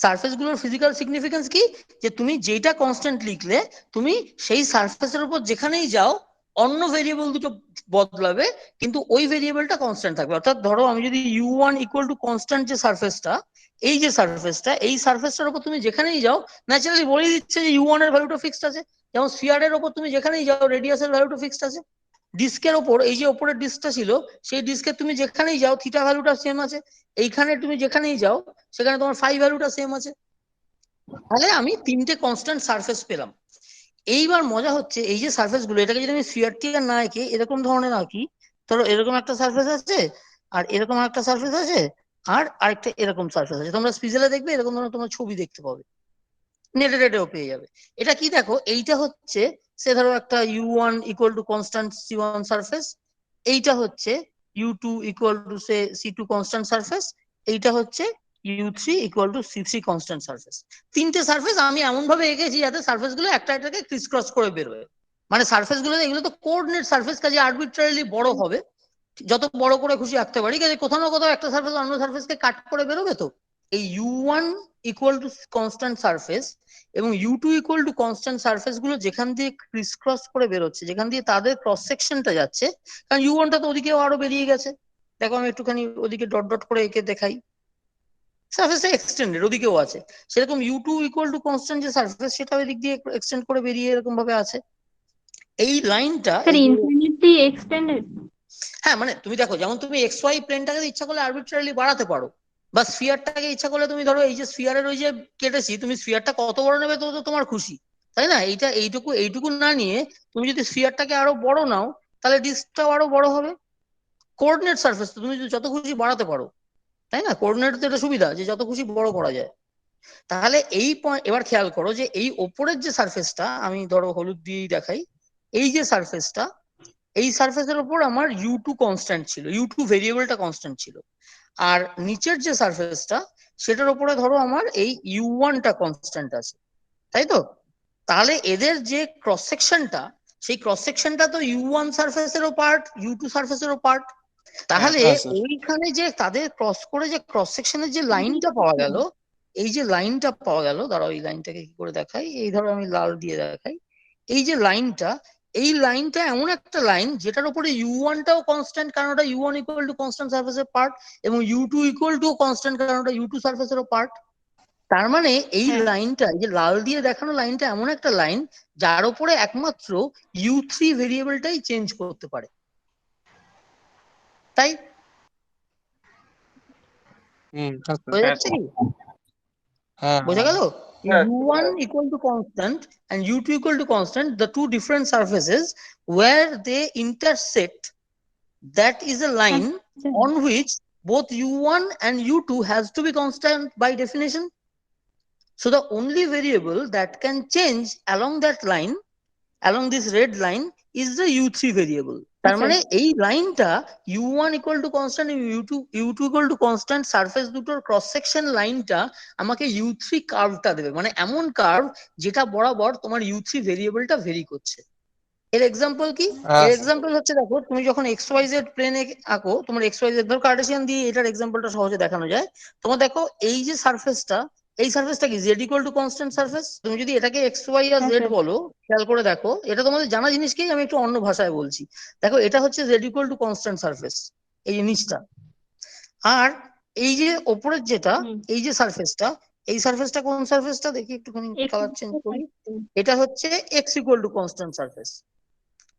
সারফেস গুলোর ফিজিক্যাল সিগনিফিকেন্স কি, যে তুমি যেটা কনস্ট্যান্ট লিখলে তুমি সেই সারফেসের উপর যেখানেই যাও অন্য ভেরিয়েবল দুটো বদলাবে, কিন্তু ওই ভেরিয়েবলটা কনস্ট্যান্ট থাকবে। অর্থাৎ ধরো আমি যদি u1 ইকুয়াল টু কনস্ট্যান্ট যে সারফেসটা, এই যে সারফেসটা, এই সারফেসটার উপর তুমি যেখানেই যাও ন্যাচারালি বলে দিচ্ছে যে u1 এর ভ্যালুটা ফিক্সড আছে। যেমন স্ফিয়ারের উপর তুমি যেখানেই যাও রেডিয়াসের ভ্যালুটা ফিক্সড আছে। ডিস্কের ওপর, এই যে ওপরের ডিস্কটা ছিল, সেই ডিস্কে তুমি যেখানেই যাও থিটা ভ্যালুটা সেম আছে। এইখানে তুমি যেখানেই যাও সেখানে তোমার ফাই ভ্যালুটা সেম আছে। তাহলে আমি তিনটে কনস্ট্যান্ট সারফেস পেলাম। এইবার মজা হচ্ছে এই যে সারফেস গুলো, এটাকে যদি আমি স্ফিয়ার টিয়ার না এঁকে এরকম ধরনের আঁকি, ধরো এরকম একটা সারফেস আছে, আর এরকম একটা সারফেস আছে, আর আরেকটা এরকম সারফেস আছে। তোমরা স্পিজেলে দেখবে এরকম ধরনের তোমার ছবি দেখতে পাবে, নেটে টেটেও পেয়ে যাবে। এটা কি দেখো, এইটা হচ্ছে সে ধরো একটা u1 equal to constant c1 surface, এইটা হচ্ছে u2 equal to say c2 constant surface, এইটা হচ্ছে u3 equal to c3 constant surface. তিনটে সারফেস আমি এমন ভাবে এঁকেছি যাতে সারফেস গুলো একটা একটাকে ক্রিস ক্রস করে বেরোয়। মানে সারফেস গুলো, এগুলো তো কোঅর্ডিনেট সারফেস, কাজে আরবিট্রারিলি বড় হবে, যত বড় করে খুশি আঁকতে পারি, কাজে কোথাও না কোথাও একটা সারফেস অন্য সারফেসকে কাট করে বেরোবে। তো এই u1 equal to constant surface এবং u2 equal to constant surface গুলো যেখান দিয়ে ক্রিস ক্রস করে বেরোচ্ছে, যেখান দিয়ে তাদের ক্রস সেকশনটা যাচ্ছে, কারণ u1 টা তো ওদিকেও আরো বেরিয়ে গেছে। দেখো আমি একটুখানি ওদিকে ডট ডট করে এঁকে দেখাই, সারফেসটা এক্সটেন্ডেড ওদিকেও আছে। সেরকম u2 ইকুয়াল টু কনস্ট্যান্ট যে সারফেস, সেটা ওই দিক দিয়ে এক্সটেন্ড করে বেরিয়ে এরকম ভাবে আছে। এই লাইনটা, স্যার এই যে, ইনফিনিটি এক্সটেন্ডেড। হ্যাঁ মানে তুমি দেখো, যেমন তুমি এক্স ওয়াই প্লেনটাকে ইচ্ছা করলে আরবিট্রারিলি বাড়াতে পারো, বা স্ফিয়ারটাকে ইচ্ছা করলে তুমি ধরো এই যে স্ফিয়ারের ওই যে কেটেছি, তুমি স্ফিয়ারটা কত বড় নেবে তো তো তোমার খুশি, তাই না? এইটা এইটুকু এইটুকু না নিয়ে তুমি যদি স্ফিয়ারটাকে আরো বড় নাও, তাহলে ডিস্কটাও আরো বড় হবে। কোঅর্ডিনেট সারফেস তো তুমি যত খুশি বাড়াতে পারো, তাই না? কোঅর্ডিনেট তো এটা সুবিধা যে যত খুশি বড় করা যায়। তাহলে এই পয়েন্ট এবার খেয়াল করো যে এই ওপরের যে সারফেসটা, আমি ধরো হলুদ দিয়েই দেখাই, এই যে সারফেসটা, এই সারফেসের উপর আমার u2 কনস্ট্যান্ট ছিল, u2 ভেরিয়েবলটা কনস্ট্যান্ট ছিল। আর নিচের যে সারফেসটা, সেটার উপরে ধরো আমার এই u1 টা কনস্ট্যান্ট আছে, তাই তো? তাহলে এদের যে ক্রস সেকশনটা, সেই ক্রস সেকশনটা তো u1 সারফেসেরও পার্ট, u2 সারফেসেরও পার্ট। তাহলে হ্যাঁ স্যার। এইখানে যে তাদের ক্রস করে যে ক্রস সেকশনের যে লাইনটা পাওয়া গেল, এই যে লাইনটা পাওয়া গেল, দাঁড়াও এই লাইনটাকে কি করে দেখাই, এই ধরো আমি লাল দিয়ে দেখাই, এই যে লাইনটা, এই লাইনটা এমন একটা লাইন যেটার উপরে u1 টাও কনস্ট্যান্ট, কারণ ওটা u1 ইকুয়াল টু কনস্ট্যান্ট সারফেসের পার্ট, এবং u2 ইকুয়াল টু কনস্ট্যান্ট, কারণ ওটা u2 সারফেসেরও পার্ট। তার মানে এই হ্যাঁ লাইনটা, এই যে লাল দিয়ে দেখানো লাইনটা এমন একটা লাইন যার উপরে একমাত্র u3 ভেরিয়েবলটাই চেঞ্জ করতে পারে, তাই হ্যাঁ স্যার। বোঝা যাচ্ছে কি? হ্যাঁ বোঝা গেল? হ্যাঁ u1 equal to constant and u2 equal to constant, the two different surfaces where they intersect, that is a line আচ্ছা on which both u1 and u2 has to be constant by definition. So the only variable that can change along that line, along this red line, is the u3 variable. তার আচ্ছা মানে এই লাইনটা u1 equal to constant এবং u2 equal to constant surface দুটোর cross section লাইনটা আমাকে u3 কার্ভটা দেবে, মানে এমন কার্ভ যেটা বরাবর তোমার u3 ভেরিয়েবলটা ভেরি করছে। এর এক্সাম্পল কি? হ্যাঁ এর স্যার। এক্সাম্পল হচ্ছে, দেখো তুমি যখন এক্স ওয়াই জেড প্লেনে আঁকো, তোমার এক্স ওয়াই জেড ধর কার্টেসিয়ান দিয়ে এটার এক্সাম্পলটা সহজে দেখানো যায়। তোমার দেখো এই যে সারফেসটা, এই সারফেসটা কি Z equal to constant surface. তুমি যদি এটাকে এক্স ওয়াই আর হ্যাঁ জেড স্যার বলো, খেয়াল করে দেখো, এটা তোমাদের জানা জিনিসকেই আমি একটু অন্য ভাষায় বলছি। দেখো এটা হচ্ছে Z equal to constant surface, এই জিনিসটা। আর এই যে ওপরের যেটা, হুম এই যে সারফেসটা, এই সারফেসটা কোন সারফেসটা দেখি একটুখানি এক্স কালার চেঞ্জ করি, এটা হচ্ছে x equal to constant surface,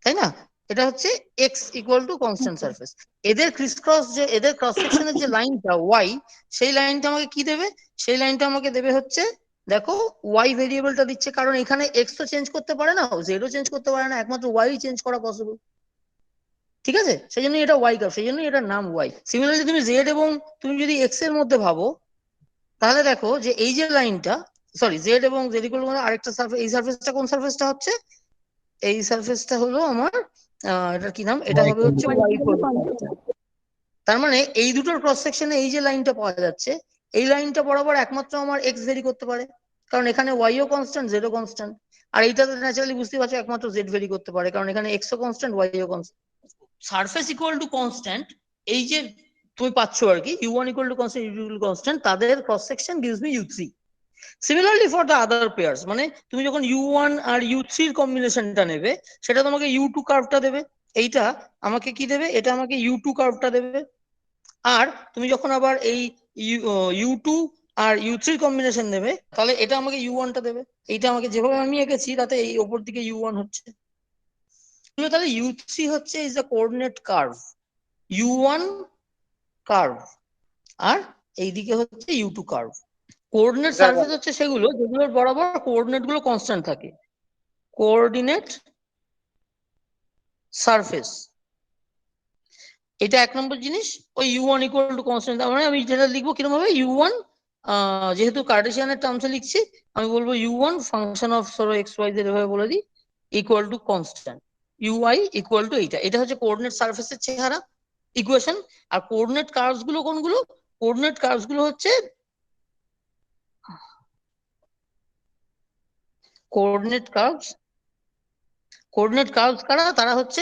তাই না? এটা হচ্ছে x equal to constant surface. এদের ক্রিস ক্রস যে, এদের ক্রস সেকশনের যে লাইনটা ওয়াই, সেই লাইনটা আমাকে কি দেবে? সেই লাইনটা আমাকে দেবে হচ্ছে, দেখো ওয়াই ভেরিয়েবলটা দিচ্ছে, কারণ এখানে এক্স তো চেঞ্জ করতে পারে না, জেডও চেঞ্জ করতে পারে না, একমাত্র ওয়াই চেঞ্জ করা পসিবল। ঠিক আছে, সেই জন্য এটা ওয়াই কার্ভ, সেই জন্য এটার নাম ওয়াই। সিমিলারলি তুমি জেড এবং তুমি যদি এক্স এর মধ্যে ভাবো, তাহলে দেখো যে এই যে লাইনটা, সরি জেড এবং জেড ইকুয়াল টু আরেকটা সারফেস, এই সারফেসটা কোন সারফেসটা হচ্ছে, এই সারফেসটা হলো আমার এটার কি নাম, এটা হবে হচ্ছে Y Y equal equal to to constant. Constant. তার মানে এই দুটোর ক্রস সেকশনে এই যে লাইনটা পাওয়া যাচ্ছে, এই লাইনটা বরাবর একমাত্র আমার এক্স ভেরি করতে পারে, কারণ এখানে ওয়াই ও কনস্ট্যান্ট, জেড ও কনস্ট্যান্ট। আর এইটাতে ন্যাচারালি বুঝতে পারছো একমাত্র জেড ভেরি করতে পারে, কারণ এখানে এক্স ও কনস্ট্যান্ট, ওয়াই ও constant. Surface equal to constant, এই যে তুমি পাচ্ছ আর কি, u1 equal to constant, u2 equal to constant, তাদের cross section gives me u3। Similarly for the other pairs, মানে তুমি যখন U1 আর U3 এর কম্বিনেশনটা নেবে, সেটা তোমাকে U2 কার্ভটা দেবে। এইটা আমাকে কি দেবে? এটা আমাকে U2 কার্ভটা দেবে। আর তুমি যখন আবার এই U2 আর U3 কম্বিনেশন দেবে, তাহলে এটা আমাকে U1টা দেবে। এইটা আমাকে যেভাবে আমি এঁকেছি তাতে এই ওপর দিকে U1 হচ্ছে। তাহলে U3 হচ্ছে is the coordinate curve, U1 curve, আর এইদিকে হচ্ছে U2 কার্ভ। কোঅর্ডিনেট বোঝা সারফেস গেল। হচ্ছে সেগুলো যেগুলোর বরাবর কোঅর্ডিনেট গুলো কনস্ট্যান্ট থাকে। কোঅর্ডিনেট সারফেস, এটা 1 নম্বর জিনিস। ওই U1 ইকুয়াল টু কনস্ট্যান্ট, তার মানে আমি যেটা লিখবো কিরকম ভাবে, U1 যেহেতু কার্টেসিয়ানের টার্মসে লিখছি, আমি বলবো U1 ফাংশন অফ ধরো XYZ এভাবে বলে দিই, equal to constant UI equal to এইটা। এটা হচ্ছে কোঅর্ডিনেট সারফেসের চেহারা ইকুয়েশন। আর কোঅর্ডিনেট কার্ভস গুলো কোনগুলো? কোঅর্ডিনেট কার্ভস গুলো হচ্ছে কোঅর্ডিনেট কার্ভস। কোঅর্ডিনেট কার্ভস কারা? তারা হচ্ছে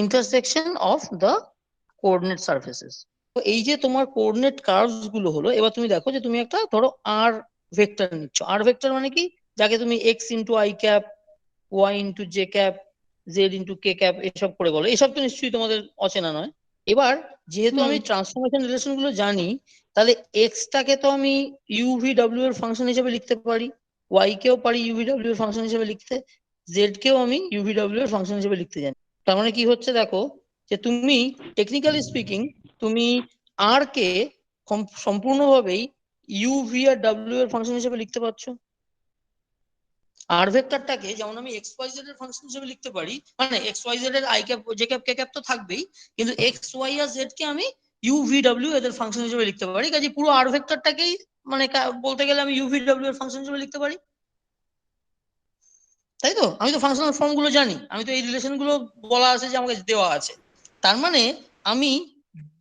intersection of the coordinate surfaces. তো এই যে তোমার কোঅর্ডিনেট কার্ভস গুলো হলো, এবার তুমি দেখো যে তুমি একটা ধরো আর ভেক্টর নিচ্ছ। আর ভেক্টর মানে কি? যাকে তুমি x into I cap, Y into J cap, Z into K cap এসব করে বলো। এসব তো নিশ্চয়ই তোমাদের অচেনা নয়। এবার যেহেতু আমি ট্রান্সফরমেশন রিলেশন গুলো জানি, তাহলে এক্স টাকে তো আমি ইউভিডব্লিউ এর ফাংশন হিসেবে লিখতে পারি, ওয়াই কেও পারি ইউভিডব্লিউ এর ফাংশন হিসেবে লিখতে, জেড কেও আমি ইউভিডব্লিউ এর ফাংশন হিসেবে লিখতে জানি। তার মানে কি হচ্ছে দেখো, যে তুমি টেকনিক্যালি স্পিকিং তুমি আর কে সম্পূর্ণভাবেই ইউভি আর ডব্লিউ এর ফাংশন হিসেবে লিখতে পারছো। আর ভেক্টরটাকে যেমন আমি এক্স ওয়াই জেড এর ফাংশন হিসেবে লিখতে পারি, মানে এক্স ওয়াই জেড এর I cap J cap K cap তো থাকবেই, কিন্তু এক্স ওয়াই আর জেড কে আমি ইউভিডব্লিউ এদের ফাংশন হিসেবে লিখতে পারি। কাজে পুরো আর ভেক্টরটাকেই মানে বলতে গেলে আমি ইউভিডব্লিউ এর ফাংশন হিসেবে লিখতে পারি। তাই তো? আমি তো ফাংশনাল ফর্ম গুলো জানি, আমি তো এই রিলেশন গুলো বলা আছে যে আমাকে দেওয়া আছে। তার মানে আমি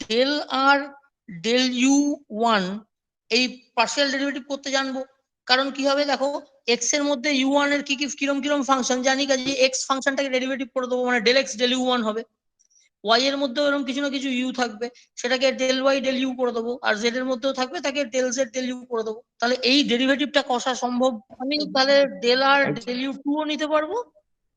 ডেল আর ডেল U1 এই পার্শিয়াল ডেরিভেটিভ করতে জানবো। কারণ কি হবে দেখো, এক্স এর মধ্যে U1 এর কি কি কিরম কিরম ফাংশন জানি, কাজে এক্স ফাংশনটাকে ডেরিভেটিভ করে দেবো, মানে ডেল এক্স ডেল U1 হবে। ওয়াই এর মধ্যেও এরকম কিছু না কিছু ইউ থাকবে, সেটাকে ডেল ওয়াই ডেল ইউ করে দেবো। আর জেড এর মধ্যেও থাকবে, তাকে ডেল জেড ডেল ইউ করে দেবো। তাহলে এই ডেরিভেটিভটা কষা সম্ভব। আমি তাহলে del R del you two ও নিতে পারবো,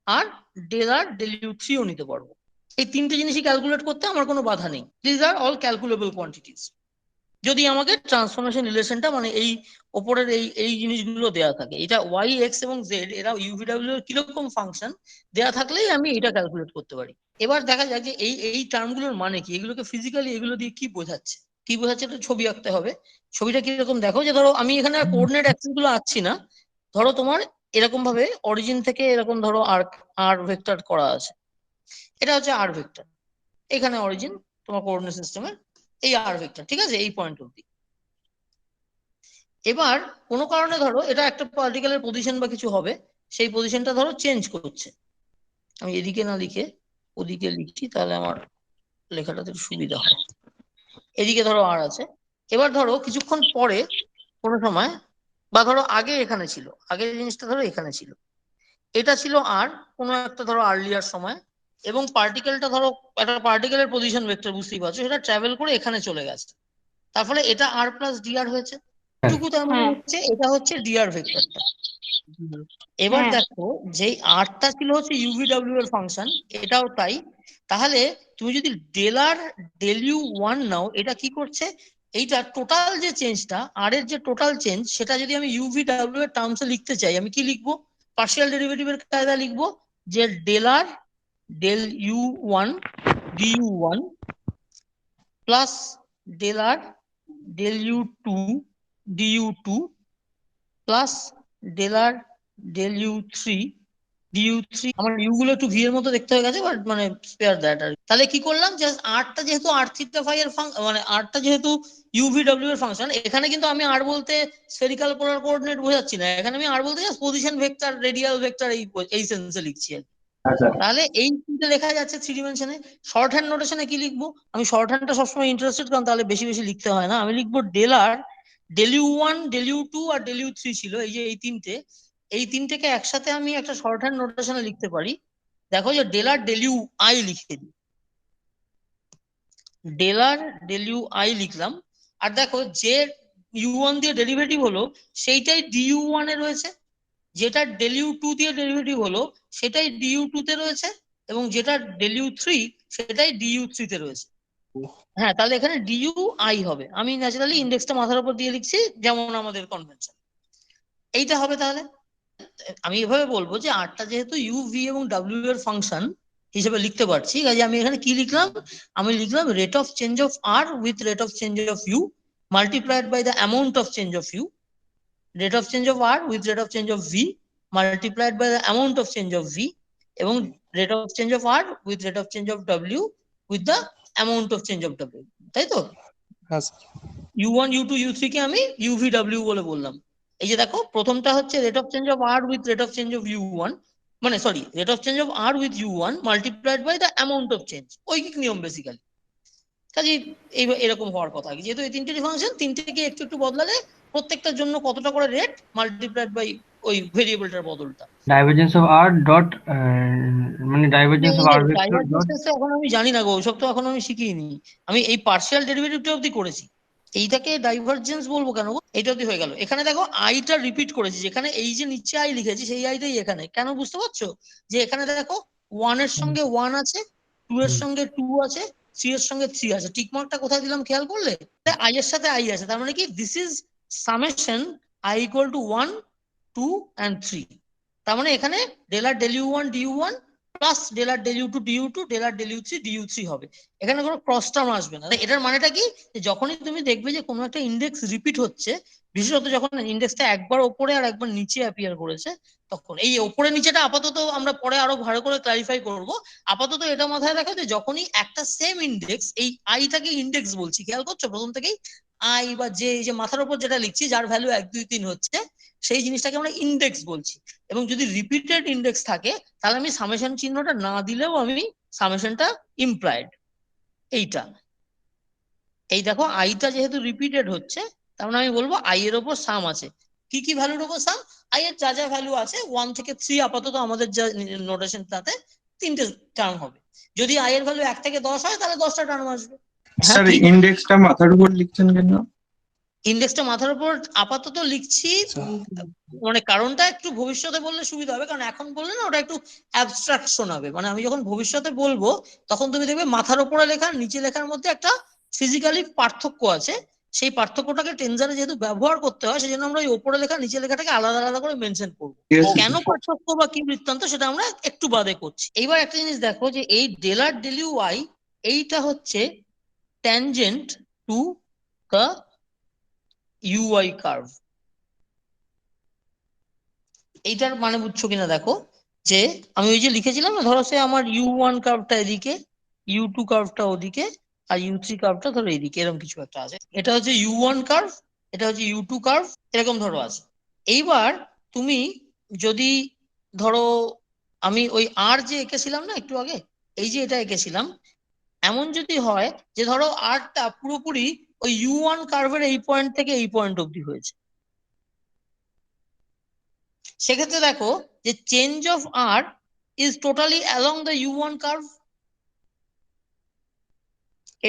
আর del R del you three ও নিতে পারবো। এই তিনটে জিনিসই ক্যালকুলেট করতে আমার কোনো বাধা নেই। দিজ আর অল ক্যালকুলেবল কোয়ান্টিটিস, যদি আমাকে ট্রান্সফরমেশন রিলেশনটা মানে এই ওপরের এই এই জিনিসগুলো দেওয়া থাকে, এটা ওয়াই এক্স এবং জেড এরা ইউভিডব্লিউ এর কিরকম ফাংশন দেওয়া থাকলেই আমি এটা ক্যালকুলেট করতে পারি। এবার দেখা যাক যে এই এই টার্মগুলোর মানে কি, এগুলোকে ফিজিক্যালি এগুলো দিয়ে কি বোঝাচ্ছে। কি বোঝাচ্ছে একটা ছবি আঁকতে হবে। ছবিটা কিরকম দেখো, যে ধরো আমি এখানে কোঅর্ডিনেট অ্যাক্সিস গুলো আঁকছি না, ধরো তোমার এরকম ভাবে অরিজিন থেকে এরকম ধরো আর আর ভেক্টর করা আছে। এটা হচ্ছে আর ভেক্টর, এখানে অরিজিন তোমার কোঅর্ডিনেট সিস্টেমের এই আর ভেক্টর, ঠিক আছে, এই পয়েন্ট অব্দি। এবার কোনো কারণে ধরো এটা একটা পার্টিকেলের পজিশন বা কিছু হবে, সেই পজিশনটা ধরো চেঞ্জ করছে। আমি এদিকে না লিখে ওদিকে লিখছি, তাহলে আমার লেখাটাতে একটু সুবিধা হয়। এদিকে ধরো আর আছে। এবার ধরো কিছুক্ষণ পরে কোনো সময়, বা ধরো আগে এখানে ছিল, আগের জিনিসটা ধরো এখানে ছিল, এটা ছিল আর কোনো একটা ধরো আর্লিয়ার সময়, এবং পার্টিকেলটা ধরো একটা পার্টিকেলের পজিশন ভেক্টর বুঝতেই পারছো, সেটা ট্রাভেল করে এখানে চলে গেছে। তার ফলে এটা আর প্লাস ডিআর হয়েছে। টুকু তার মানে হচ্ছে এটা হচ্ছে ডিআর ভেক্টরটা। এবার দেখো, যে আরটা ছিল হচ্ছে ইউভিডব্লিউ এর ফাংশন, এটাও তাই। তাহলে তুমি যদি del R del you one নাও, এটা কি করছে, এইটা টোটাল যে চেঞ্জটা আর এর যে টোটাল চেঞ্জ, সেটা যদি আমি ইউভিডব্লিউ এর টার্মসে লিখতে চাই, আমি কি লিখবো? পার্শিয়াল ডেরিভেটিভের কায়দা লিখবো, যে del R del you one d u one plus del R del you two d u two plus del R del you three d u three. আমার ইউ গুলো একটু ভি এর মতো দেখতে হয়ে গেছে, বাট মানে স্পেয়ার দ্যাট আর। তাহলে কি করলাম, যে আরটা যেহেতু আর থিটা ফাই এর মানে আরটা যেহেতু ইউভিডব্লিউ এর ফাংশন, এখানে কিন্তু আমি আর বলতে স্ফেরিক্যাল পোলার কোঅর্ডিনেট বোঝাচ্ছি না, এখানে আমি আর বলতে just position vector radial vector এই সেন্সে লিখছি আর কি। তাহলে এই তিনটে লেখা যাচ্ছে থ্রি ডিমেনশনে। শর্ট হ্যান্ড নোটেশনে কি লিখবো? আমি শর্ট হ্যান্ডটা সবসময় ইন্টারেস্টেড, কারণ তাহলে বেশি বেশি লিখতে হয় না। আমি লিখবো del R del you one del you two আর ডেল ইউ থ্রি ছিল, এই যে এই তিনটে, এই তিনটেকে একসাথে আমি একটা শর্ট হ্যান্ড নোটেশনে লিখতে পারি। দেখো যে del R del you I লিখে দিই, del R del you I লিখলাম, আর দেখো যে u1 দিয়ে ডেরিভেটিভ হলো সেইটাই du1 এ রয়েছে, যেটা ডেল ইউ টু দিয়ে ডেরিভেটিভ হলো সেটাই du2 তে রয়েছে, এবং যেটা ডেল ইউ থ্রি সেটাই du3 তে রয়েছে। হ্যাঁ, তাহলে এখানে ডিউ আই হবে। আমি ন্যাচারালি ইন্ডেক্সটা মাথার উপর দিয়ে লিখছি যেমন আমাদের কনভেনশন। এইটা হবে তাহলে। আমি এভাবে বলবো যে আরটা যেহেতু ইউ ভি এবং ডাব্লিউ এর ফাংশন হিসেবে লিখতে পারছি, কাজে আমি এখানে কি লিখলাম, আমি লিখলাম rate of change of R with rate of change of U multiplied by the amount of change of U, rate of change of r with rate of change of v multiplied by the amount of change of v, এবং rate of change of r with rate of change of w with the amount of change of w, তাই তো? হ্যাঁ sir. u1 u2 u3 কে আমি uvw বলে বললাম। এই যে দেখো প্রথমটা হচ্ছে rate of change of r with rate of change of u1, মানে sorry rate of change of r with u1 multiplied by the amount of change, ঐকিক নিয়ম বেসিক্যালি। কাজে এরকম হওয়ার কথা, যেহেতু এই তিনটেরই ফাংশন, তিনটেকে একটু একটু বদলালে প্রত্যেকটার জন্য কতটা করে রেট মাল্টিপ্লাইড বাই ওই ভেরিয়েবলটার বদলটা। ডাইভারজেন্স অফ আর ডট মানে divergence of R vector dot. Divergence এখন আমি জানি না গো, ওসব তো এখন আমি শিখিনি। আমি এই পার্শিয়াল ডেরিভেটিভটা অবধি করেছি, এইটাকে ডাইভারজেন্স বলবো কেন গো? এইটা অবধি হয়ে গেল। এখানে দেখো আইটা রিপিট করেছি, যেখানে এই যে নিচে আই লিখেছি সেই আইটাই এখানে, কেন বুঝতে পারছো? যে এখানে দেখো ওয়ান এর সঙ্গে ওয়ান আছে, টু এর সঙ্গে টু আছে, থ্রি এর সঙ্গে থ্রি আছে। টিক মার্কটা কোথায় দিলাম খেয়াল করলে? আই এর সাথে আই আছে, তার মানে কি this is summation I equal to one, two and three. তার মানে এখানে del R del you one d u one plus del R del you two d u two del R del you three d u three হবে। এখানে কোনো cross term আসবে না। এটার মানেটা কি, যে যখনই তুমি দেখবে যে কোনো একটা ইন্ডেক্স রিপিট হচ্ছে, বিশেষত যখন ইন্ডেক্সটা একবার ওপরে আর একবার নিচে অ্যাপিয়ার করেছে, তখন এই ওপরে নিচেটা আপাতত আমরা পরে আরো ভালো করে ক্লারিফাই করব। আপাতত এটা মাথায় রাখো যে যখনই একটা সেম ইন্ডেক্স, এই আইটাকে ইন্ডেক্স বলছি, খেয়াল করছো প্রথম থেকেই আই বা যে এই যে মাথার উপর যেটা লিখছি যার ভ্যালু 1 2 3 হচ্ছে, সেই জিনিসটাকে আমরা ইন্ডেক্স বলছি। এবং যদি রিপিটেড ইন্ডেক্স থাকে তাহলে আমি সামেশন চিহ্নটা না দিলেও আমি সামেশনটা ইমপ্লয়েড। এইটা, এই দেখো আইটা যেহেতু রিপিটেড হচ্ছে, তার মানে আমি বলবো আই এর ওপর সাম আছে। কি কি ভ্যালুর ওপর সাম? আই এর যা যা ভ্যালু আছে 1 থেকে 3, আপাতত আমাদের যা নোটেশন তাতে 3টে টার্ম হবে। যদি আই এর ভ্যালু 1 থেকে 10 হয় তাহলে 10টা টার্ম আসবে। হ্যাঁ, স্যার কি ইন্ডেক্সটা মাথার উপর লিখছেন কেন? ইন্ডেক্সটা মাথার উপর আপাতত লিখছি, মানে কারণটা একটু ভবিষ্যতে বললে সুবিধা হবে, কারণ এখন বললে না ওটা একটু অ্যাবস্ট্রাক্ট শোনাবে। মানে আমি যখন ভবিষ্যতে বলবো তখন তুমি দেখবে মাথার উপরে লেখা নিচে লেখার মধ্যে একটা ফিজিক্যালি পার্থক্য আছে। সেই পার্থক্যটাকে টেনজারে যেহেতু ব্যবহার করতে হয়, সেজন্য আমরা ওই উপরে লেখা নিচে লেখাটাকে আলাদা আলাদা করে মেনশন করবো। কেন পার্থক্য বা কি বৃত্তান্ত সেটা আমরা একটু বাদে করছি। এইবার একটা জিনিস দেখো যে এই ডেল আর ডেল ইউ ওয়াই এইটা হচ্ছে tangent to the UI curve. এইটার মানে বুঝছো কিনা দেখো, যে আমি ওই যে লিখেছিলাম না, ধরো সে আমার u1 কার্ভটা এদিকে, u2 কার্ভটা ওদিকে, আর u3 কার্ভটা ধরো এইদিকে, এরকম কিছু একটা আছে। এটা হচ্ছে u1 কার্ভ, এটা হচ্ছে u2 কার্ভ, এরকম ধরো আছে। এইবার তুমি যদি ধরো আমি ওই আর যে এঁকেছিলাম না একটু আগে, এই যে এটা এঁকেছিলাম, এমন যদি হয় যে ধরো আরটা পুরোপুরি ওই u1 কার্ভের এই পয়েন্ট থেকে এই পয়েন্ট অব্দি হয়েছে, সেক্ষেত্রে দেখো যে change of r is totally along the u1 curve.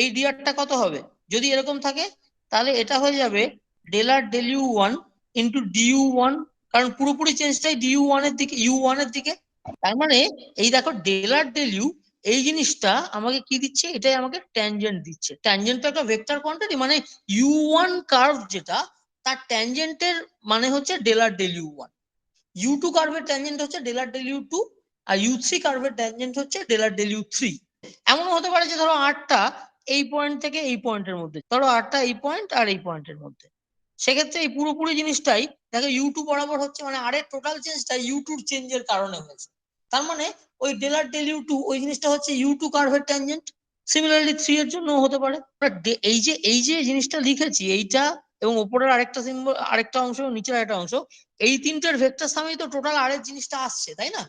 এই ডিআরটা কত হবে যদি এরকম থাকে? তাহলে এটা হয়ে যাবে del R del you one into du one, কারণ পুরোপুরি চেঞ্জটাই ডিউ ওয়ান এর দিকে, ইউ ওয়ান এর দিকে। তার মানে এই দেখো ডেল আর ডেল ইউ, এই জিনিসটা আমাকে কি দিচ্ছে? এটাই আমাকে ট্যানজেন্ট দিচ্ছে। ট্যানজেন্ট তো একটা ভেক্টর কোয়ান্টিটি, মানে ইউ ওয়ান কার্ভ যেটা, তার ট্যানজেন্টের মানে হচ্ছে del R del you one. u2 কার্ভের ট্যানজেন্ট হচ্ছে del R del you two, আর u3 কার্ভের ট্যানজেন্ট হচ্ছে del R del you three. এমনও হতে পারে যে ধরো আরটা এই পয়েন্ট থেকে এই পয়েন্টের মধ্যে, ধরো আরটা এই পয়েন্ট আর এই পয়েন্টের মধ্যে, সেক্ষেত্রে এই পুরোপুরি জিনিসটাই দেখো u2 বরাবর হচ্ছে, মানে আর এর টোটাল চেঞ্জটা u2 চেঞ্জের কারণে হয়েছে। তার মানে ওই del R del you two ওই জিনিসটা হচ্ছে u2 কার্ভের ট্যানজেন্ট। সিমিলারলি 3 এর জন্য হতে পারে। এই যে জিনিসটা লিখেছি এইটা, এবং উপরের আরেকটা সিম্বল, আরেকটা অংশ, নিচের আরেকটা অংশ, এই তিনটার ভেক্টর সামেই তো টোটাল আর এর জিনিসটা আসছে, তাই না?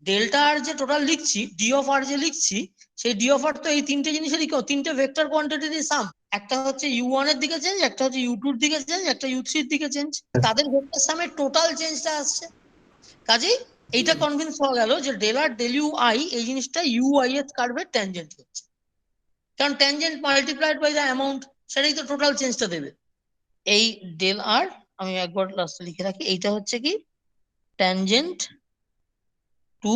ডেল্টা আর যে টোটাল লিখছি, ডি অফ আর যে লিখছি, সেই ডি অফ আর তো এই তিনটে জিনিসেরই তিনটে ভেক্টর কোয়ান্টিটির সাম। একটা হচ্ছে ইউ ওয়ান এর দিকে চেঞ্জ, একটা হচ্ছে ইউ টুর দিকে চেঞ্জ, একটা ইউ থ্রির দিকে চেঞ্জ, তাদের ভেক্টর সামের টোটাল চেঞ্জটা আসছে। কাজেই এইটা কনভিন্স হওয়া গেল যে del R del you i এই জিনিসটা ইউ আই এর কার্ভের ট্যানজেন্ট হচ্ছে। কারণ tangent multiplied by the amount, সেটাই তো টোটাল চেঞ্জটা দেবে। এই ডেল আর আমি একবার লাস্টে লিখে রাখি, এইটা হচ্ছে কি tangent to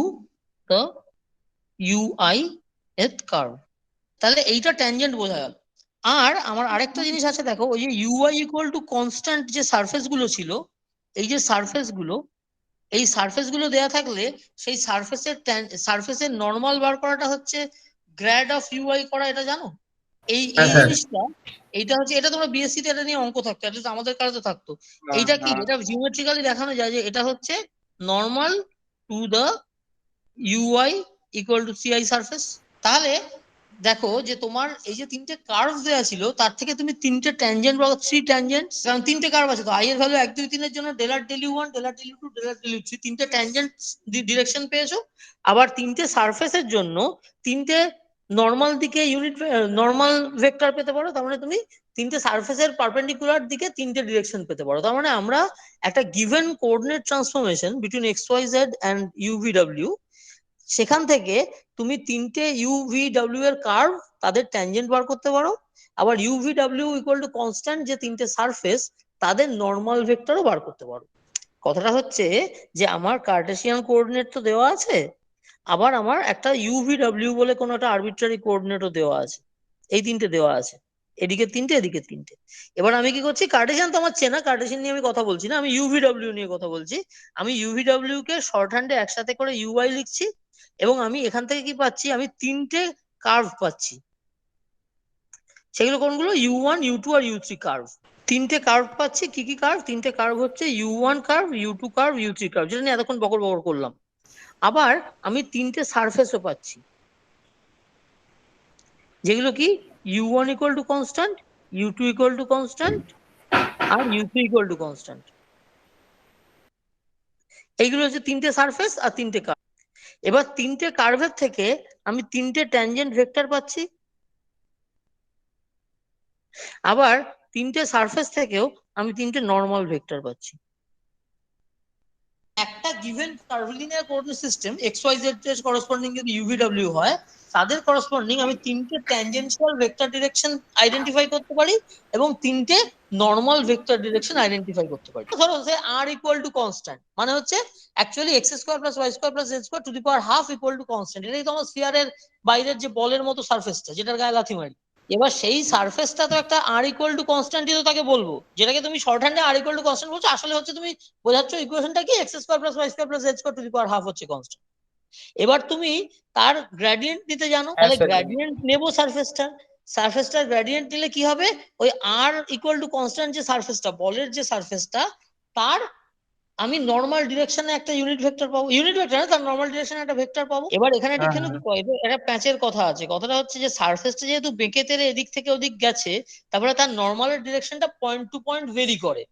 the u i eth curve. তাহলে এইটা ট্যানজেন্ট বোঝা গেল। আর আমার আরেকটা জিনিস আছে দেখো, ওই যে ইউআই ইকুয়াল টু কনস্ট্যান্ট যে সারফেস গুলো ছিল, এই যে সারফেস গুলো, এই সারফেস গুলো দেয়া থাকলে সেই সারফেসের নর্মাল বার করাটা হচ্ছে গ্র্যাড অফ ইউআই করা, এটা জানো? এই এই হ্যাঁ। জিনিসটা, এইটা হচ্ছে, এটা তোমরা বিএসসি তে এটা নিয়ে অঙ্ক থাকতো, এটা আমাদের কাছে থাকতো। এইটা কি, এটা জিওমেট্রিক্যালি দেখানো যায় যে এটা হচ্ছে normal to the u i equal to c i surface. তাহলে দেখো যে তোমার এই যে তিনটে কার্ভ দেওয়া ছিল, তার থেকে তুমি তিনটে ট্যানজেন্ট বা 3 ট্যানজেন্ট, কারণ তিনটে কার্ভ আছে তো আই এর ভ্যালু 1 2 3 এর জন্য del r del u 1 del r del u 2 del r del u 3, তিনটে ট্যানজেন্ট ডিরেকশন পেয়েছো। আবার তিনটে সারফেসের জন্য তিনটে নর্মাল দিকে ইউনিট নর্মাল ভেক্টর পেতে পারো। তার মানে তুমি তিনটে সারফেসের পারপেন্ডিকুলার দিকে তিনটে ডিরেকশন পেতে পারো। তার মানে আমরা একটা given coordinate transformation between x Y z and ইউভিডব্লিউ, সেখান থেকে তুমি তিনটে ইউভিডব্লিউ এর কার্ভ, তাদের ট্যানজেন্ট বার করতে পারো। আবার ইউভিডব্লিউ ইকুয়াল টু কনস্ট্যান্ট যে তিনটে সারফেস, তাদের নর্মাল ভেক্টরও বার করতে পারো। কথাটা হচ্ছে যে আমার কার্টেসিয়ান কোঅর্ডিনেট তো দেওয়া আছে, আবার আমার একটা ইউভিডব্লিউ বলে কোনো একটা আরবিট্রারি কোঅর্ডিনেটও দেওয়া আছে। এই তিনটে দেওয়া আছে, এদিকে তিনটে এদিকে তিনটে। এবার আমি কি করছি, কার্টেসিয়ান তো আমার চেনা, কার্টেসিয়ান নিয়ে আমি কথা বলছি না, আমি ইউভিডব্লিউ নিয়ে কথা বলছি। আমি ইউভিডব্লিউ কে শর্ট হ্যান্ডে একসাথে করে ইউআই লিখছি, এবং আমি এখান থেকে কি পাচ্ছি, আমি তিনটে কার্ভ পাচ্ছি। সেগুলো কোনগুলো, ইউ ওয়ান ইউ টু আর ইউ থ্রি কার্ভ। তিনটে কার্ভ পাচ্ছি। কি কি কার্ভ? তিনটে কার্ভ হচ্ছে u one curve, u two curve, u three curve, যেটা নিয়ে এতক্ষণ বকর বকর করলাম। আবার আমি তিনটে সারফেসও পাচ্ছি, যেগুলো কি u one equal to constant, u two equal to constant, আর u three equal to constant. এইগুলো হচ্ছে তিনটে সারফেস আর তিনটে কার্ভ। এবার তিনটে কার্ভের থেকে আমি তিনটে ট্যানজেন্ট ভেক্টর পাচ্ছি। আবার তিনটে সারফেস থেকেও আমি তিনটে নর্মাল ভেক্টর পাচ্ছি। একটা given curvilinear coordinate system x Y z এর করেসপন্ডিং যদি ইউভিডব্লিউ হয়, তাদের করেসপন্ডিং আমি তিনটে ট্যানজেনশিয়াল ভেক্টর ডিরেকশন আইডেন্টিফাই করতে পারি এবং তিনটে নর্মাল ভেক্টর ডিরেকশন আইডেন্টিফাই করতে পারি। ধরো যে আর ইকুয়াল টু কনস্ট্যান্ট, মানে হচ্ছে actually x square plus Y square plus Z square to the power half equal to constant. এটাই তোমার স্ফিয়ারের বাইরের যে বলের মতো সারফেসটা, যেটার গায়ে লাথি মারি। এবার সেই সারফেসটা তো একটা আর ইকুয়াল টু কনস্ট্যান্টই তো তাকে বলবো, যেটাকে তুমি শর্ট হ্যান্ডে আর ইকুয়াল টু কনস্ট্যান্ট বলছো, আসলে হচ্ছে তুমি বোঝাচ্ছ ইকুয়েশনটা কি, x square plus Y square plus Z square to the power half হচ্ছে কনস্ট্যান্ট। এবার তুমি তার গ্রেডিয়েন্ট নিতে জানো, তাহলে গ্রেডিয়েন্ট নেবো সারফেসটার গ্রেডিয়েন্ট নিলে কি হবে, ওই আর ইকুয়াল টু কনস্ট্যান্ট যে সারফেসটা, বলের যে সারফেসটা, তার আমি নর্মাল ডিরেকশনে একটা ইউনিট ভেক্টর পাবো, ইউনিট ভেক্টর না, তার নর্মাল ডিরেকশনে একটা ভেক্টর পাবো। এবার এখানে একটা কেন একটা প্যাচের কথা আছে। কথাটা হচ্ছে যে সারফেসটা যেহেতু বেঁকে তেরে এদিক থেকে ওদিক গেছে, তারপরে তার নর্মালের ডিরেকশনটা পয়েন্ট টু পয়েন্ট ভেরি করে।